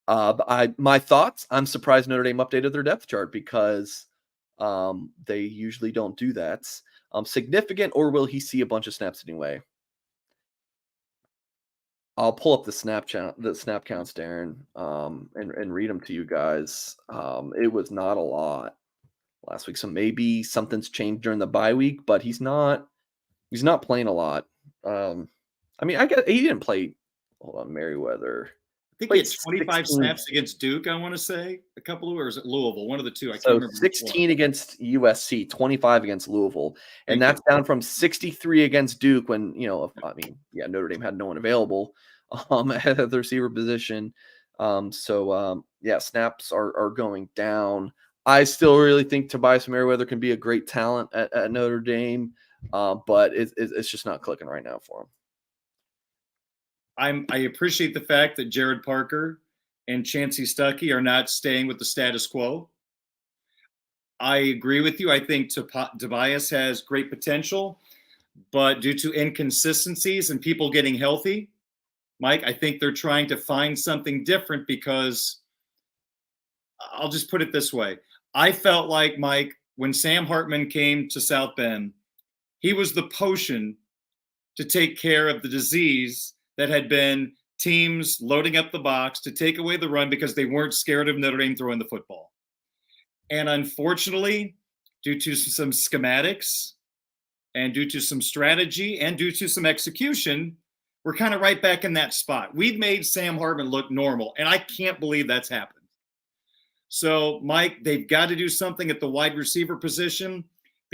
my thoughts, I'm surprised Notre Dame updated their depth chart because they usually don't do that. Significant, or will he see a bunch of snaps anyway? I'll pull up the snap counts, Darren, and read them to you guys. It was not a lot last week, so maybe something's changed during the bye week, but he's not playing a lot. I mean, he didn't play. Hold on, Merriweather. I think he had 25 snaps against Duke, I want to say. A couple of, or is it Louisville? One of the two. I can't remember. 16 against USC, 25 against Louisville. And that's down from 63 against Duke when, Notre Dame had no one available at the receiver position. Snaps are going down. I still really think Tobias Merriweather can be a great talent at Notre Dame, but it's just not clicking right now for him. I appreciate the fact that Jared Parker and Chancey Stuckey are not staying with the status quo. I agree with you. I think Tobias has great potential, but due to inconsistencies and people getting healthy, Mike, I think they're trying to find something different because I'll just put it this way. I felt like, Mike, when Sam Hartman came to South Bend, he was the potion to take care of the disease that had been teams loading up the box to take away the run because they weren't scared of Notre Dame throwing the football. And unfortunately, due to some schematics and due to some strategy and due to some execution, we're kind of right back in that spot. We've made Sam Hartman look normal, and I can't believe that's happened. So, Mike, they've got to do something at the wide receiver position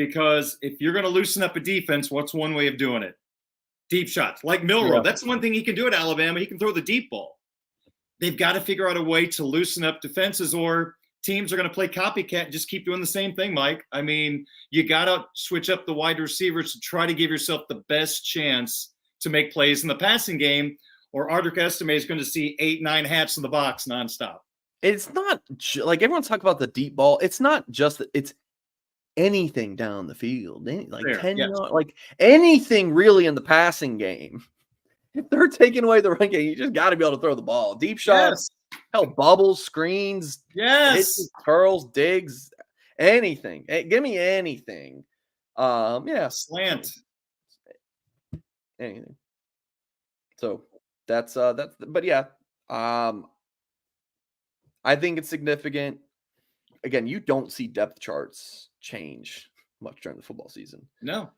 because if you're going to loosen up a defense, what's one way of doing it? Deep shots, like Yeah. Milroe. That's the one thing he can do at Alabama. He can throw the deep ball. They've got to figure out a way to loosen up defenses, or teams are going to play copycat and just keep doing the same thing, Mike. I mean, you got to switch up the wide receivers to try to give yourself the best chance to make plays in the passing game, or Ardrick Estime is going to see 8-9 hats in the box nonstop. It's not like everyone's talking about the deep ball. It's not just that, it's anything down the field, like Fair, 10 yes. yards, like anything really in the passing game. If they're taking away the run game, you just got to be able to throw the ball. Deep shots, hell, bubbles, screens, hitches, curls, digs, anything. Give me anything. Yeah, Slant, anything. So that's. But yeah, I think it's significant. Again, you don't see depth charts change much during the football season. No,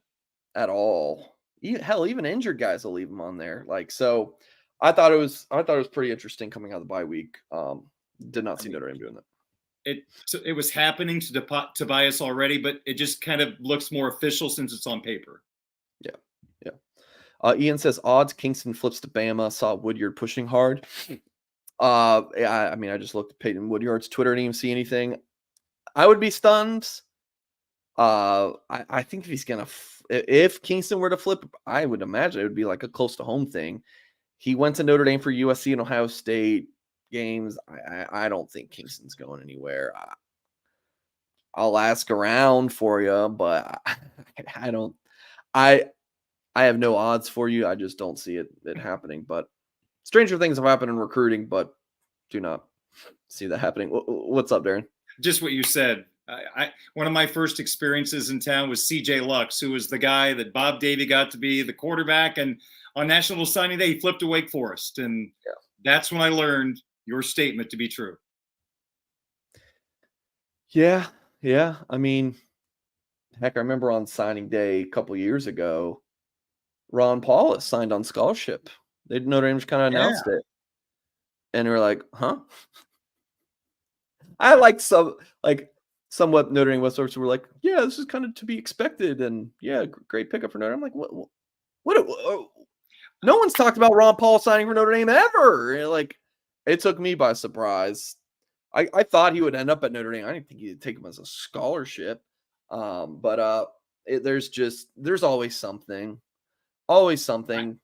at all. Hell, even injured guys will leave them on there. Like, so I thought it was pretty interesting coming out of the bye week. Did not see Notre Dame doing that. It was happening to Tobias already, but it just kind of looks more official since it's on paper. Yeah. Ian says odds Kingston flips to Bama. Saw Woodyard pushing hard. I mean, I just looked at Peyton Woodyard's Twitter and didn't even see anything. I would be stunned. I think if he's gonna, if Kingston were to flip, I would imagine it would be like a close to home thing. He went to Notre Dame for USC and Ohio State games. I don't think Kingston's going anywhere. I'll ask around for you, but I don't. I have no odds for you. I just don't see it happening. But stranger things have happened in recruiting, but do not see that happening. What's up, Darren? Just what you said. One of my first experiences in town was CJ Lux, who was the guy that Bob Davie got to be the quarterback. And on National Signing Day, he flipped to Wake Forest. And that's when I learned your statement to be true. Yeah. I mean, heck, I remember on signing day a couple years ago, Ron Paulus signed on scholarship. Notre Dame just kind of announced it. And we were like, huh? I liked somewhat Notre Dame West who were like, yeah, this is kind of to be expected. And yeah, great pickup for Notre Dame. I'm like, what? No one's talked about Ron Paul signing for Notre Dame ever. Like, it took me by surprise. I thought he would end up at Notre Dame. I didn't think he'd take him as a scholarship. But there's always something. Always something.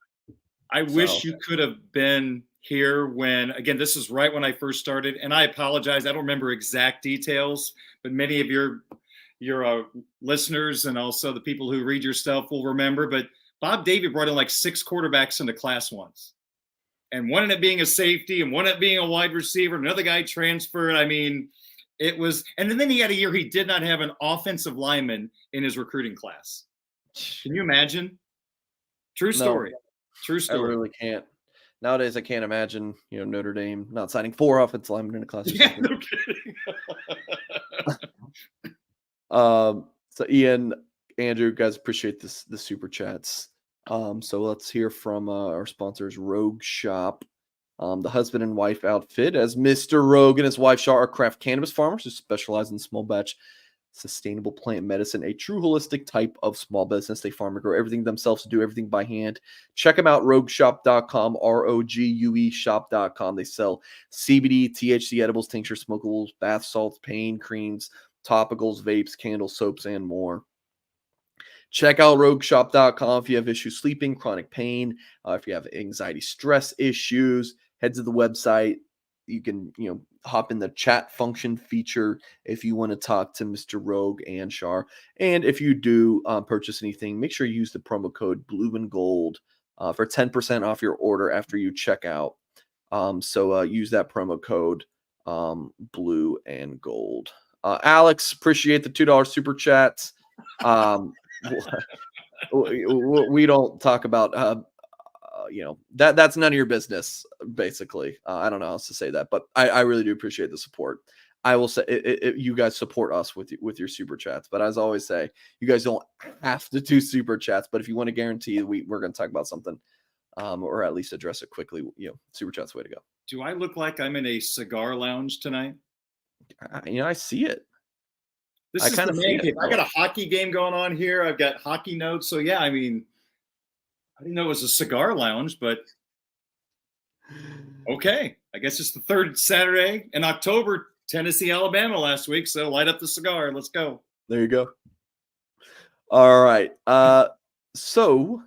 I wish you could have been here when, again, this is right when I first started, and I apologize. I don't remember exact details, but many of your listeners and also the people who read your stuff will remember. But Bob Davie brought in like 6 quarterbacks into class once, and one ended up being a safety and one ended up being a wide receiver. Another guy transferred. I mean, it was, and then he had a year he did not have an offensive lineman in his recruiting class. Can you imagine? True story. No, True story. I really can't. Nowadays, I can't imagine, Notre Dame not signing 4 offensive linemen in a class. Yeah, no kidding. So Ian, Andrew, guys, appreciate the super chats. So let's hear from our sponsors, Rogue Shop. The husband and wife outfit, as Mr. Rogue and his wife Shar are craft cannabis farmers who specialize in small batch sustainable plant medicine, a true holistic type of small business. They farm and grow everything themselves, do everything by hand. Check them out, rogueshop.com, ROGUE shop.com. They sell CBD, THC edibles, tinctures, smokables, bath salts, pain creams, topicals, vapes, candles, soaps, and more. Check out rogueshop.com if you have issues sleeping, chronic pain, if you have anxiety, stress issues, head to the website. You can, hop in the chat function feature if you want to talk to Mr. Rogue and Shar. And if you do purchase anything, make sure you use the promo code Blue and Gold for 10% off your order after you check out. So use that promo code Blue and Gold. Alex, appreciate the $2 super chats. We don't talk about that's none of your business, basically. I don't know how else to say that, but I really do appreciate the support. I will say you guys support us with your super chats, but as I always say, you guys don't have to do super chats, but if you want to guarantee we're going to talk about something, or at least address it quickly, super chats way to go. Do I look like I'm in a cigar lounge tonight? I see it. This I is kind the of see man it. cave. I got a hockey game going on here. I've got hockey notes. So yeah, I mean, I didn't know it was a cigar lounge, but okay. I guess it's the third Saturday in October, Tennessee, Alabama last week. So light up the cigar. Let's go. There you go. All right. So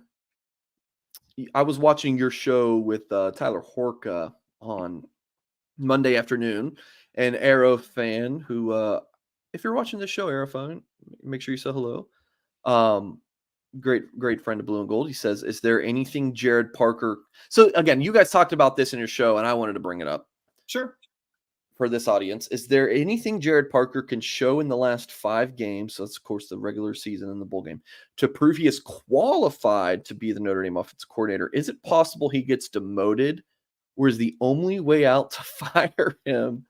I was watching your show with Tyler Horka on Monday afternoon, an Arrow fan who, if you're watching this show, Arrow fan, make sure you say hello. Great friend of Blue and Gold. He says, "Is there anything Jared Parker?" So again, you guys talked about this in your show, and I wanted to bring it up Sure. for this audience. Is there anything Jared Parker can show in the last 5 games, so that's of course the regular season and the bowl game, to prove he is qualified to be the Notre Dame offensive coordinator? Is it possible he gets demoted, or is the only way out to fire him?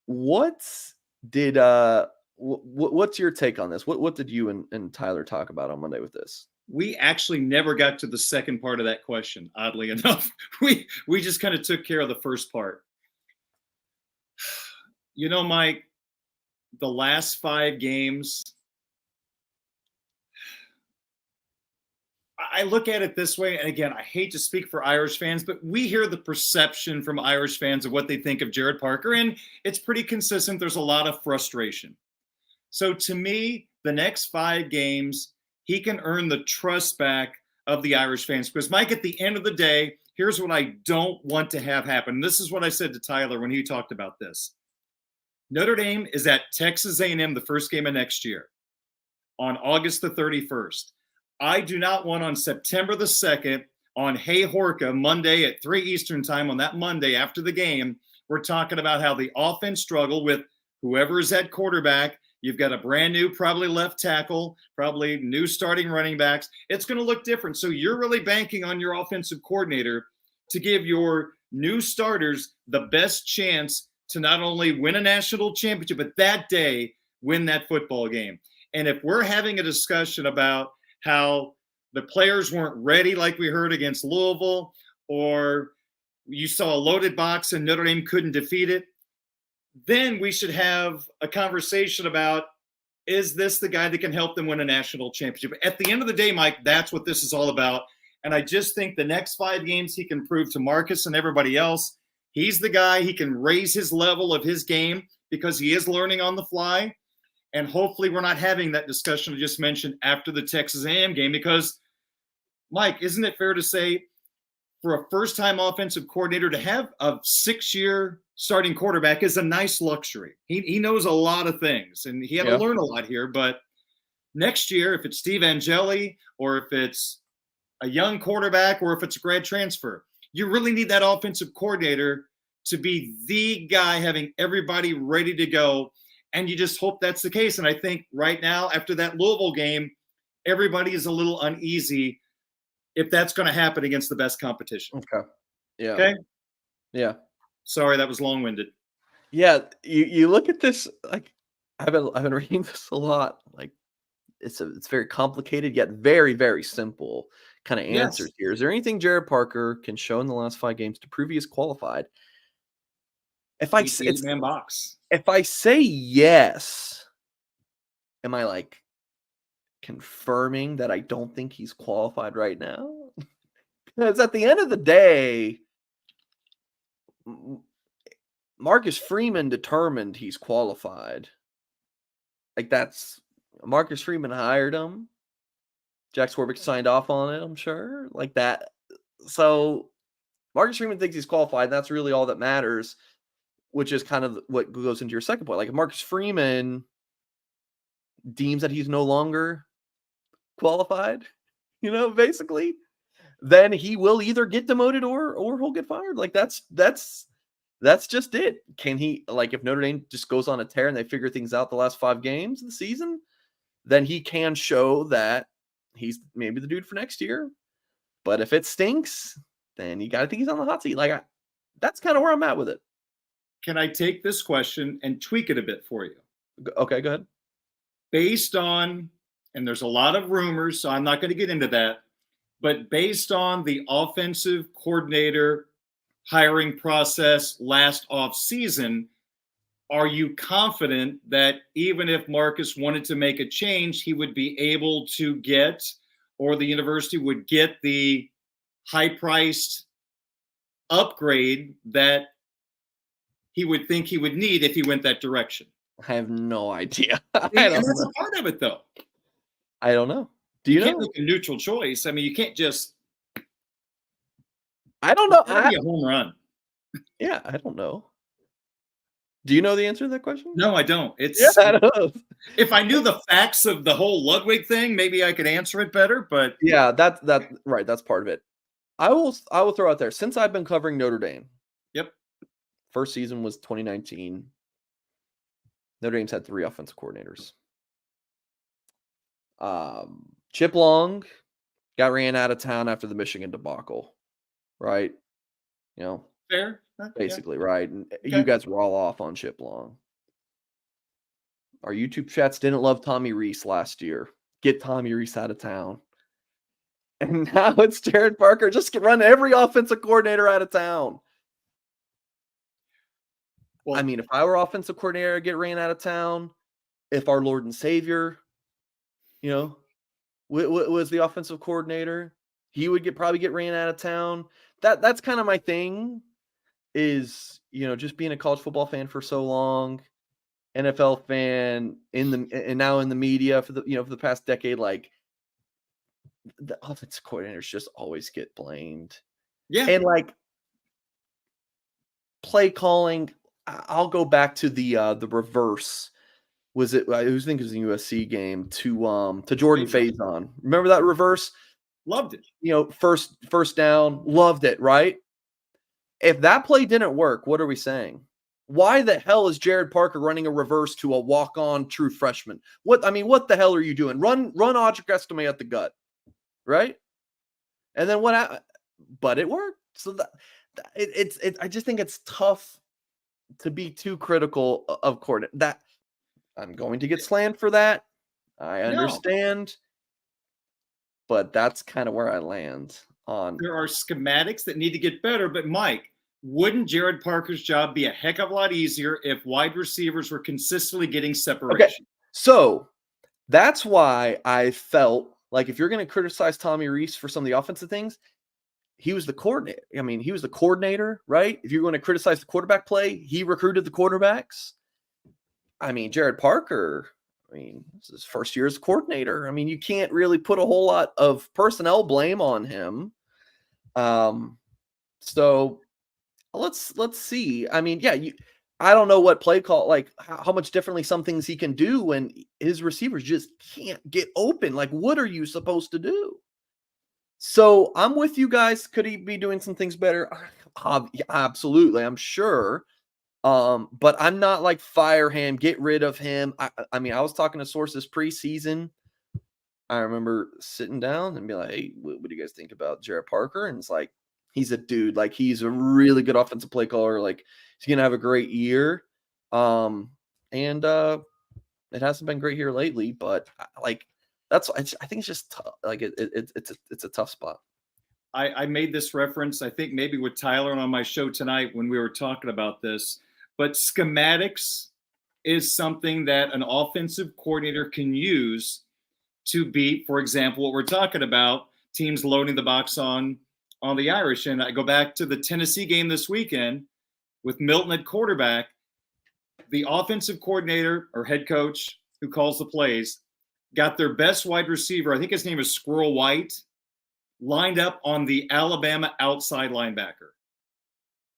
What's did what's your take on this? What did you and Tyler talk about on Monday with this? We actually never got to the second part of that question, oddly enough. We just kind of took care of the first part. You know, Mike, the last 5 games, I look at it this way, and again, I hate to speak for Irish fans, but we hear the perception from Irish fans of what they think of Jared Parker, and it's pretty consistent. There's a lot of frustration. So to me, the next 5 games, he can earn the trust back of the Irish fans. Because, Mike, at the end of the day, here's what I don't want to have happen. This is what I said to Tyler when he talked about this. Notre Dame is at Texas A&M the first game of next year on August the 31st. I do not want on September the 2nd on Hey Horka, Monday at 3 Eastern time, on that Monday after the game, we're talking about how the offense struggled with whoever is at quarterback. You've got a brand new, probably left tackle, probably new starting running backs. It's going to look different. So you're really banking on your offensive coordinator to give your new starters the best chance to not only win a national championship, but that day win that football game. And if we're having a discussion about how the players weren't ready, like we heard against Louisville, or you saw a loaded box and Notre Dame couldn't defeat it, then we should have a conversation about, is this the guy that can help them win a national championship? At the end of the day, Mike, that's what this is all about. And I just think the next 5 games he can prove to Marcus and everybody else, he's the guy. He can raise his level of his game because he is learning on the fly. And hopefully we're not having that discussion I just mentioned after the Texas A&M game because, Mike, isn't it fair to say for a first-time offensive coordinator to have a 6-year starting quarterback is a nice luxury. He knows a lot of things, and he had to learn a lot here. But next year, if it's Steve Angeli or if it's a young quarterback or if it's a grad transfer, you really need that offensive coordinator to be the guy having everybody ready to go. And you just hope that's the case. And I think right now, after that Louisville game, everybody is a little uneasy if that's going to happen against the best competition. Okay. Yeah. Okay. Yeah. Sorry, that was long-winded. Yeah. You look at this, like I've been reading this a lot. Like it's very complicated yet very, very simple kind of answers here. Is there anything Jared Parker can show in the last 5 games to prove he is qualified? If I say man box. If I say yes, am I like confirming that I don't think he's qualified right now? Because at the end of the day, Marcus Freeman determined he's qualified. Like that's Marcus Freeman hired him. Jack Swarbrick signed off on it, I'm sure. Like that. So Marcus Freeman thinks he's qualified, and that's really all that matters, which is kind of what goes into your second point. Like if Marcus Freeman deems that he's no longer qualified, basically, then he will either get demoted or he'll get fired. Like that's just it. Can he, like, if Notre Dame just goes on a tear and they figure things out the last 5 games of the season, then he can show that he's maybe the dude for next year. But if it stinks, then you got to think he's on the hot seat. Like that's kind of where I'm at with it. Can I take this question and tweak it a bit for you? Okay, go ahead. Based on, and there's a lot of rumors, so I'm not going to get into that, but based on the offensive coordinator hiring process last off season, are you confident that even if Marcus wanted to make a change, he would be able to get, or the university would get the high-priced upgrade that he would think he would need if he went that direction? I have no idea. See, I and don't that's know. a part of it, though. I don't know. Do You you can't know? make a neutral choice. I mean, you can't just I don't it's know. gotta be a home run. Yeah, I don't know. Do you know the answer to that question? No, I don't. Yeah, It's I don't know. if I knew the facts of the whole Ludwig thing, maybe I could answer it better, but Yeah, that right. That's part of it. I will throw out there since I've been covering Notre Dame. yep, First season was 2019. Notre Dame's had 3 offensive coordinators. Chip Long got ran out of town after the Michigan debacle, right? You know, fair. Yeah, basically, right? And you okay. guys were all off on Chip Long. Our YouTube chats didn't love Tommy Rees last year. Get Tommy Rees out of town. And now it's Jared Parker. Just run every offensive coordinator out of town. Well, I mean, if I were offensive coordinator, I'd get ran out of town. If our Lord and Savior, you know, was the offensive coordinator, he would probably get ran out of town. That's kind of my thing. Is just being a college football fan for so long, NFL fan and now in the media for the past decade, like the offensive coordinators just always get blamed. yeah, And like play calling, I'll go back to the reverse. Was it? I think it was a USC game to Jordan Faison. Remember that reverse? loved it. First down, loved it, right? If that play didn't work, what are we saying? Why the hell is Jared Parker running a reverse to a walk-on true freshman? What the hell are you doing? Run Audric Estime at the gut, right? And then what? But it worked. So I just think it's tough to be too critical of coordinator. That I'm going to get slammed for that. I understand, but that's kind of where I land on. There are schematics that need to get better, but Mike, wouldn't Jared Parker's job be a heck of a lot easier if wide receivers were consistently getting separation? Okay, so that's why I felt like if you're going to criticize Tommy Rees for some of the offensive things, he was the coordinator. I mean, he was the coordinator, right? If you're going to criticize the quarterback play, he recruited the quarterbacks. I mean, Jared Parker, this is his first year as coordinator. I mean, you can't really put a whole lot of personnel blame on him. So let's see. I mean, yeah, I don't know what play call, like how much differently some things he can do when his receivers just can't get open. Like, what are you supposed to do? So I'm with you guys. Could he be doing some things better? Absolutely, I'm sure. But I'm not like fire him, get rid of him. I mean, I was talking to sources preseason. I remember sitting down and be like, "Hey, what do you guys think about Jared Parker?" And it's like, he's a dude. Like, he's a really good offensive play caller. Like, he's gonna have a great year. And it hasn't been great here lately, but like I think it's just tough. Like it's a tough spot. I made this reference, I think maybe with Tyler on my show tonight when we were talking about this, but schematics is something that an offensive coordinator can use to beat, for example, what we're talking about, teams loading the box on the Irish. And I go back to the Tennessee game this weekend with Milton at quarterback. The offensive coordinator or head coach who calls the plays got their best wide receiver, I think his name is Squirrel White, lined up on the Alabama outside linebacker.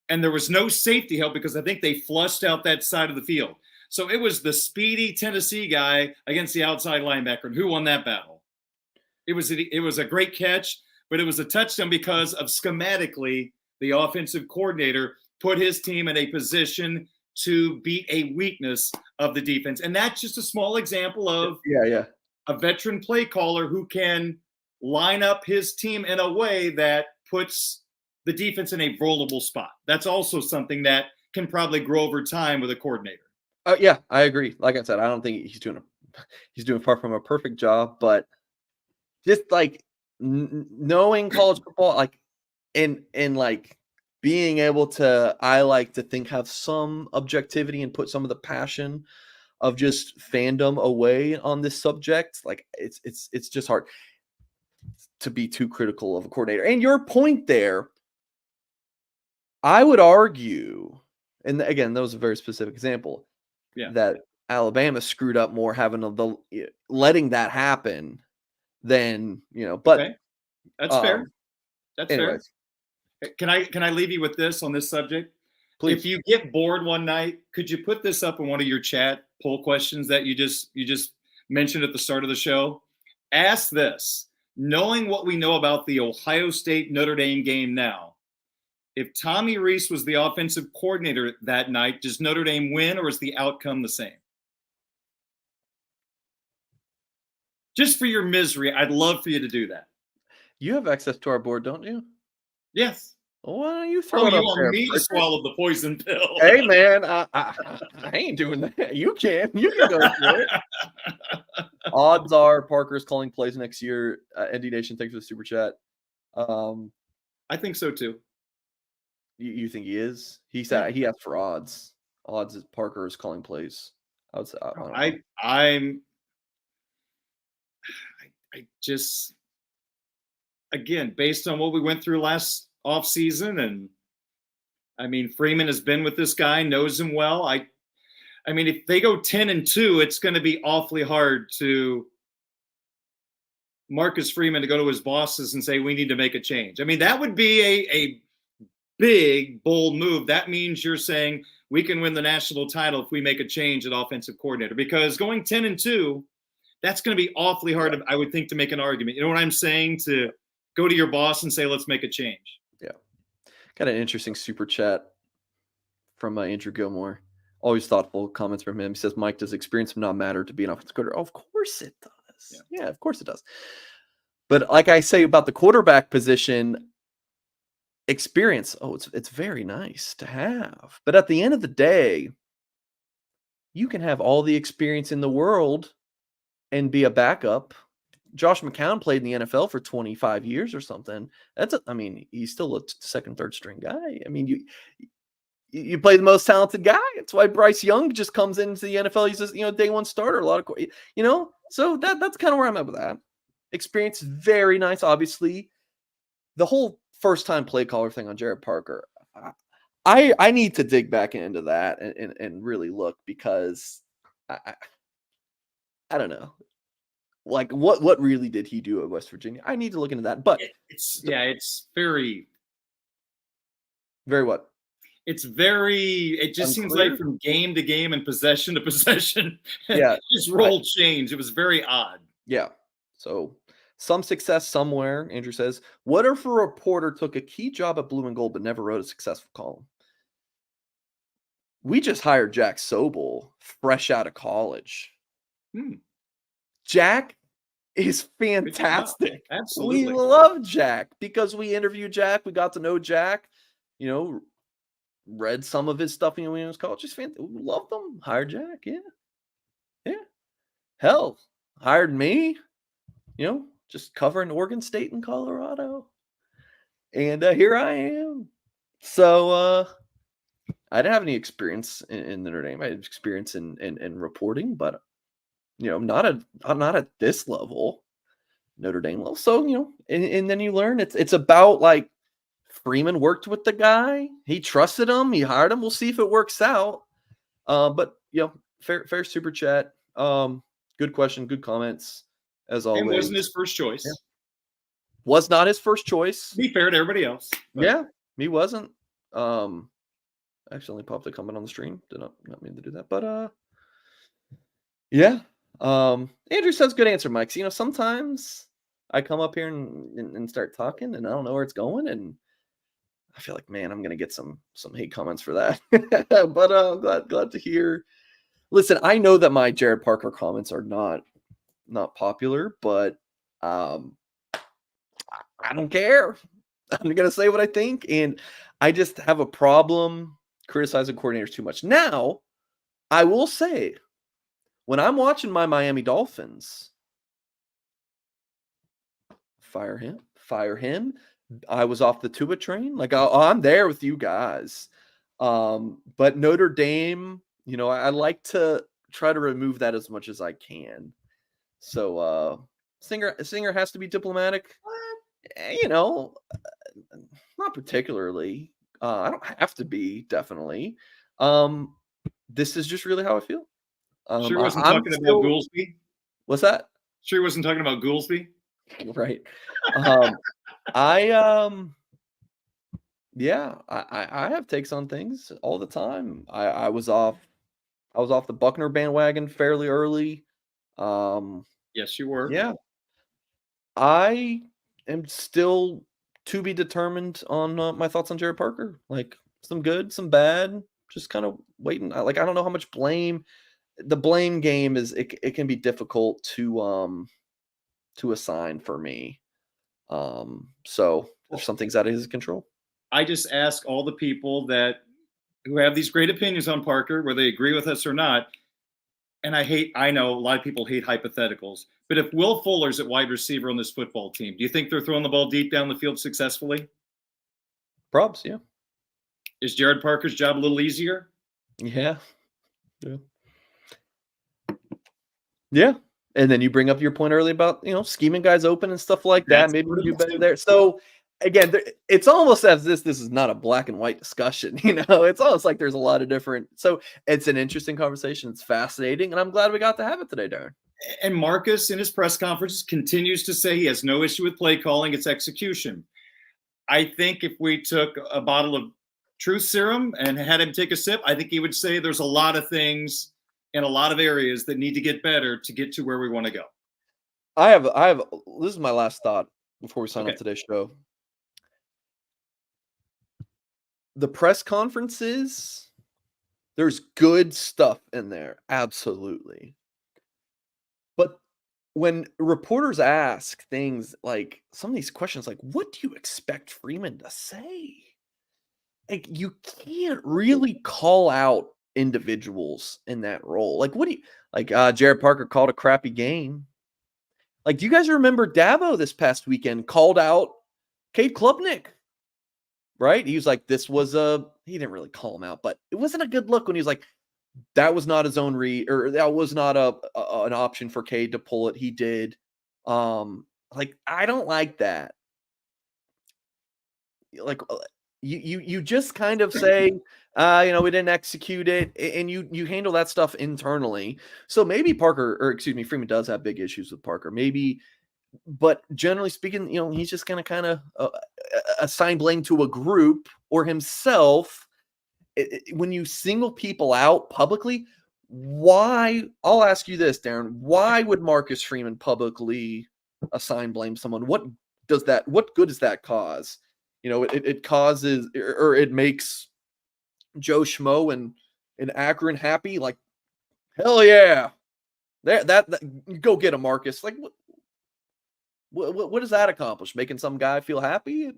And there was no safety help because I think they flushed out that side of the field. So it was the speedy Tennessee guy against the outside linebacker. And who won that battle? It was a great catch, but it was a touchdown because of schematically the offensive coordinator put his team in a position to beat a weakness of the defense. And that's just a small example of a veteran play caller who can line up his team in a way that puts the defense in a vulnerable spot. That's also something that can probably grow over time with a coordinator. Yeah, I agree. Like I said, I don't think he's doing far from a perfect job, but just like knowing college football, like and like being able to, I like to think, have some objectivity and put some of the passion of just fandom away on this subject. Like it's just hard to be too critical of a coordinator. And your point there, I would argue, and again, that was a very specific example, that Alabama screwed up more having letting that happen than, but Okay, that's fair. That's fair. anyways, Can I leave you with this on this subject? If please. you get bored one night, could you put this up in one of your chat poll questions that you just mentioned at the start of the show? Ask this: knowing what we know about the Ohio State Notre Dame game now, if Tommy Rees was the offensive coordinator that night, does Notre Dame win, or is the outcome the same? Just for your misery, I'd love for you to do that. You have access to our board, don't you? Yes. Well, why don't you throw Oh, it you up want there? me to swallow the poison pill? Hey, man, I ain't doing that. You can go for it. Odds are Parker's calling plays next year. ND Nation, thanks for the super chat. I think so too. You think he is? He said he asked for odds. Odds is Parker is calling plays. I would say I don't know. I just, again, based on what we went through last offseason, and I mean, Freeman has been with this guy, knows him well. I mean, if they go 10-2, it's going to be awfully hard to Marcus Freeman to go to his bosses and say, we need to make a change. I mean, that would be a big, bold move. That means you're saying we can win the national title if we make a change at offensive coordinator, because going 10-2, that's going to be awfully hard, I would think, to make an argument. You know what I'm saying? To go to your boss and say, let's make a change. Yeah. Got an interesting super chat from Andrew Gilmore. Always thoughtful comments from him. He says, Mike, does experience not matter to be an offensive coordinator? Oh, of course it does. Yeah, of course it does. But like I say about the quarterback position, experience, it's very nice to have. But at the end of the day, you can have all the experience in the world and be a backup. Josh McCown played in the NFL for 25 years or something. He's still a second, third string guy. I mean, you play the most talented guy. That's why Bryce Young just comes into the NFL. He's just, day one starter. A lot of, so that's kind of where I'm at with that. Experience, very nice. Obviously, the whole first time play caller thing on Jared Parker, I need to dig back into that and really look, because I don't know. Like what really did he do at West Virginia? I need to look into that. But it's very, very what? It's very, it just Unclear? Seems like from game to game and possession to possession, Yeah, his role changed. It was very odd. Yeah. So some success somewhere, Andrew says. What if a reporter took a key job at Blue and Gold but never wrote a successful column? We just hired Jack Sobel, fresh out of college. Jack is fantastic. Absolutely. We love Jack because we interviewed Jack. We got to know Jack, read some of his stuff when he was college. Just fantastic. We loved him. Hired Jack. Yeah. Hell, hired me, just covering Oregon State and Colorado. And here I am. So I didn't have any experience in Notre Dame. I had experience in reporting, but not at this level, Notre Dame level. So and then you learn it's about, like, Freeman worked with the guy. He trusted him. He hired him. We'll see if it works out. But fair super chat. Good question. Good comments as always. And wasn't his first choice. Yeah. Was not his first choice. To be fair to everybody else. But. Yeah, he wasn't. Accidentally popped a comment on the stream. Did not mean to do that. But yeah. Andrew says, good answer, Mike. So, sometimes I come up here and start talking and I don't know where it's going, and I feel like, man, I'm gonna get some hate comments for that. But I'm glad to hear. Listen, I know that my Jared Parker comments are not popular, but I don't care. I'm gonna say what I think, and I just have a problem criticizing coordinators too much. Now, I will say, when I'm watching my Miami Dolphins, fire him. I was off the Tua train. Like I'm there with you guys. But Notre Dame, I like to try to remove that as much as I can. So Singer has to be diplomatic. You know, not particularly. I don't have to be, definitely. Um, this is just really how I feel. Sure wasn't I'm talking about still. Goolsby. What's that? Sure wasn't talking about Goolsby. Right. Um, I Yeah, I have takes on things all the time. I was off the Buckner bandwagon fairly early. Um, Yes, you were. yeah, I am still to be determined on my thoughts on Jared Parker. Like some good, some bad. Just kind of waiting. I don't know how much blame. The blame game is it can be difficult to assign for me. So there's some things out of his control. I just ask all the people that who have these great opinions on Parker, whether they agree with us or not. And I know a lot of people hate hypotheticals, but if Will Fuller's at wide receiver on this football team, do you think they're throwing the ball deep down the field successfully? Props, yeah. Is Jared Parker's job a little easier? Yeah. Yeah. Yeah. And then you bring up your point earlier about, scheming guys open and stuff like that. That's Maybe part we of do it better too. there. So again, it's almost as this is not a black and white discussion. It's almost like there's a lot of different. So it's an interesting conversation. It's fascinating, and I'm glad we got to have it today, Darren. And Marcus, in his press conference, continues to say he has no issue with play calling, it's execution. I think if we took a bottle of truth serum and had him take a sip, I think he would say there's a lot of things in a lot of areas that need to get better to get to where we want to go. I have. This is my last thought before we sign Okay. off today's show. The press conferences, there's good stuff in there, absolutely. But when reporters ask things like some of these questions, like, what do you expect Freeman to say? Like, you can't really call out individuals in that role. Like, what do you like? Jared Parker called a crappy game. Like, do you guys remember Dabo this past weekend called out Cade Klubnik? Right? He was like, he didn't really call him out, but it wasn't a good look when he was like, that was not his own read, or that was not an option for Cade to pull it. He did. Like, I don't like that. Like, you just kind of say, we didn't execute it, and you handle that stuff internally. So maybe Freeman does have big issues with Parker. Maybe, but generally speaking, he's just gonna kind of assign blame to a group or himself. When you single people out publicly, why? I'll ask you this, Darren. Why would Marcus Freeman publicly assign blame someone? What good does that cause? It causes, or it makes Joe Schmo and Akron happy. Like, hell yeah, that go get him, Marcus. Like, what does that accomplish? Making some guy feel happy?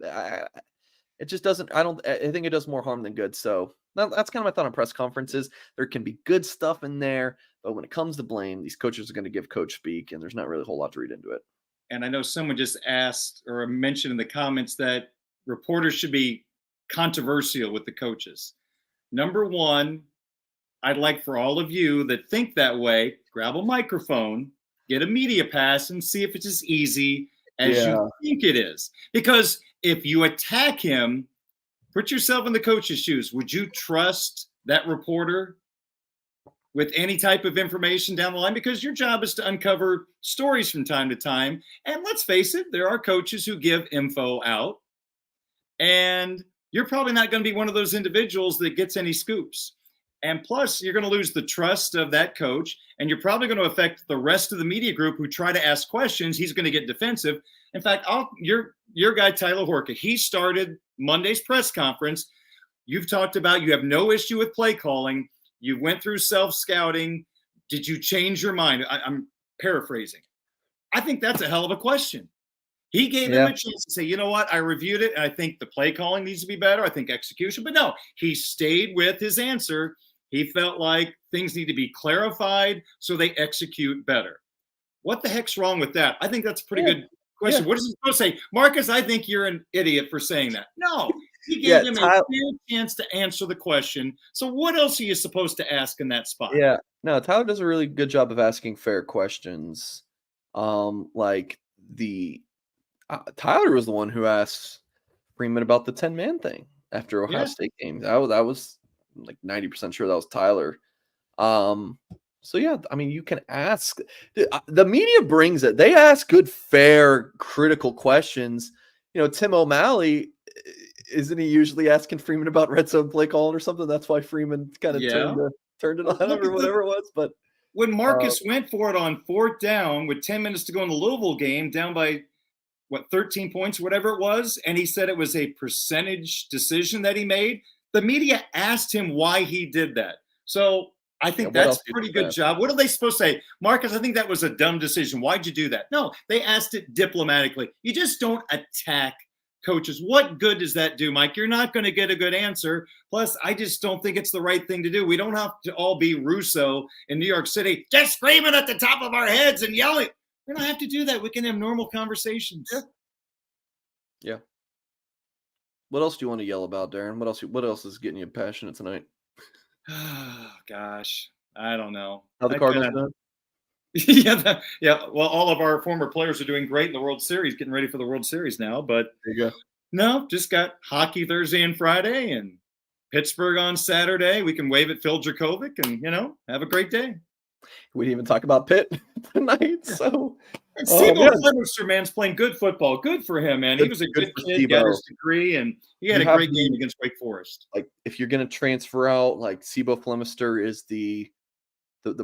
It just doesn't. I think it does more harm than good. So that's kind of my thought on press conferences. There can be good stuff in there, but when it comes to blame, these coaches are going to give coach speak, and there's not really a whole lot to read into it. And I know someone just asked or mentioned in the comments that reporters should be controversial with the coaches. Number one, I'd like for all of you that think that way, grab a microphone, get a media pass, and see if it's as easy as you think it is. Because if you attack him, put yourself in the coach's shoes. Would you trust that reporter with any type of information down the line? Because your job is to uncover stories from time to time. And let's face it, there are coaches who give info out. And you're probably not going to be one of those individuals that gets any scoops. And plus, you're going to lose the trust of that coach, and you're probably going to affect the rest of the media group who try to ask questions. He's going to get defensive. In fact, your guy, Tyler Horka, he started Monday's press conference. You've talked about you have no issue with play calling. You went through self-scouting. Did you change your mind? I'm paraphrasing. I think that's a hell of a question. He gave him a chance to say, you know what, I reviewed it, and I think the play calling needs to be better. I think execution. But no, he stayed with his answer. He felt like things need to be clarified so they execute better. What the heck's wrong with that? I think that's a pretty good question. What is he supposed to say? Marcus, I think you're an idiot for saying that. No, he Yeah, gave him a fair chance to answer the question. So what else are you supposed to ask in that spot? Yeah. No, Tyler does a really good job of asking fair questions. Like Tyler was the one who asked Freeman about the 10-man thing after Ohio Yeah. State game. That was like 90% sure that was Tyler. So yeah, I mean, you can ask. The media brings it. They ask good, fair, critical questions. Tim O'Malley, isn't he usually asking Freeman about red zone play calling or something? That's why Freeman kind of Yeah. turned it on him or whatever it was. But when Marcus went for it on 4th down with 10 minutes to go in the Louisville game, down by 13 points, whatever it was, and he said it was a percentage decision that he made. The media asked him why he did that. So I think that's a pretty good job. What are they supposed to say? Marcus, I think that was a dumb decision. Why'd you do that? No, they asked it diplomatically. You just don't attack coaches. What good does that do, Mike? You're not going to get a good answer. Plus, I just don't think it's the right thing to do. We don't have to all be Russo in New York City, just screaming at the top of our heads and yelling. We don't have to do that. We can have normal conversations. Yeah. What else do you want to yell about, Darren? What else is getting you passionate tonight? Oh, gosh, I don't know. How the Cardinals doing? Yeah. Well, all of our former players are doing great in the World Series, getting ready for the World Series now. But there you go. No, just got hockey Thursday and Friday, and Pittsburgh on Saturday. We can wave at Phil Dracovic and have a great day. We didn't even talk about Pitt tonight, so. Seymour man's playing good football. Good for him, man. He was a good kid, got his degree, and he had a great game against Wake Forest. Like, if you're going to transfer out, like, Sebo Flemister is the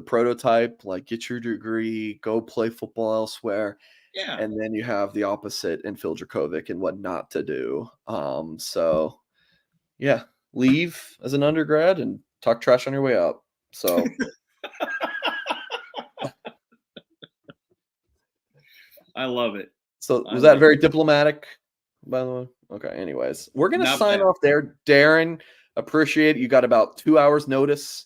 prototype. Like, get your degree, go play football elsewhere. Yeah. And then you have the opposite in Phil Dracovic and what not to do. So, yeah, leave as an undergrad and talk trash on your way out. So. I love it. So was that very diplomatic, by the way? Okay, anyways. We're going to sign off there. Darren, appreciate it. You got about 2 hours notice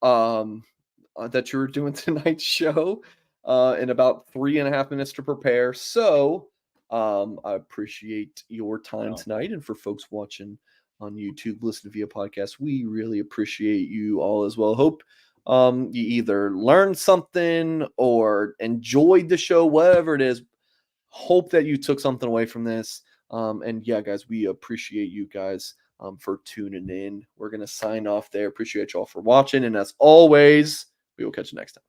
that you were doing tonight's show and about 3.5 minutes to prepare. So I appreciate your time tonight. And for folks watching on YouTube, listening via podcast, we really appreciate you all as well. Hope you either learned something or enjoyed the show, whatever it is. Hope that you took something away from this. And yeah, guys, we appreciate you guys for tuning in. We're going to sign off there. Appreciate y'all for watching. And as always, we will catch you next time.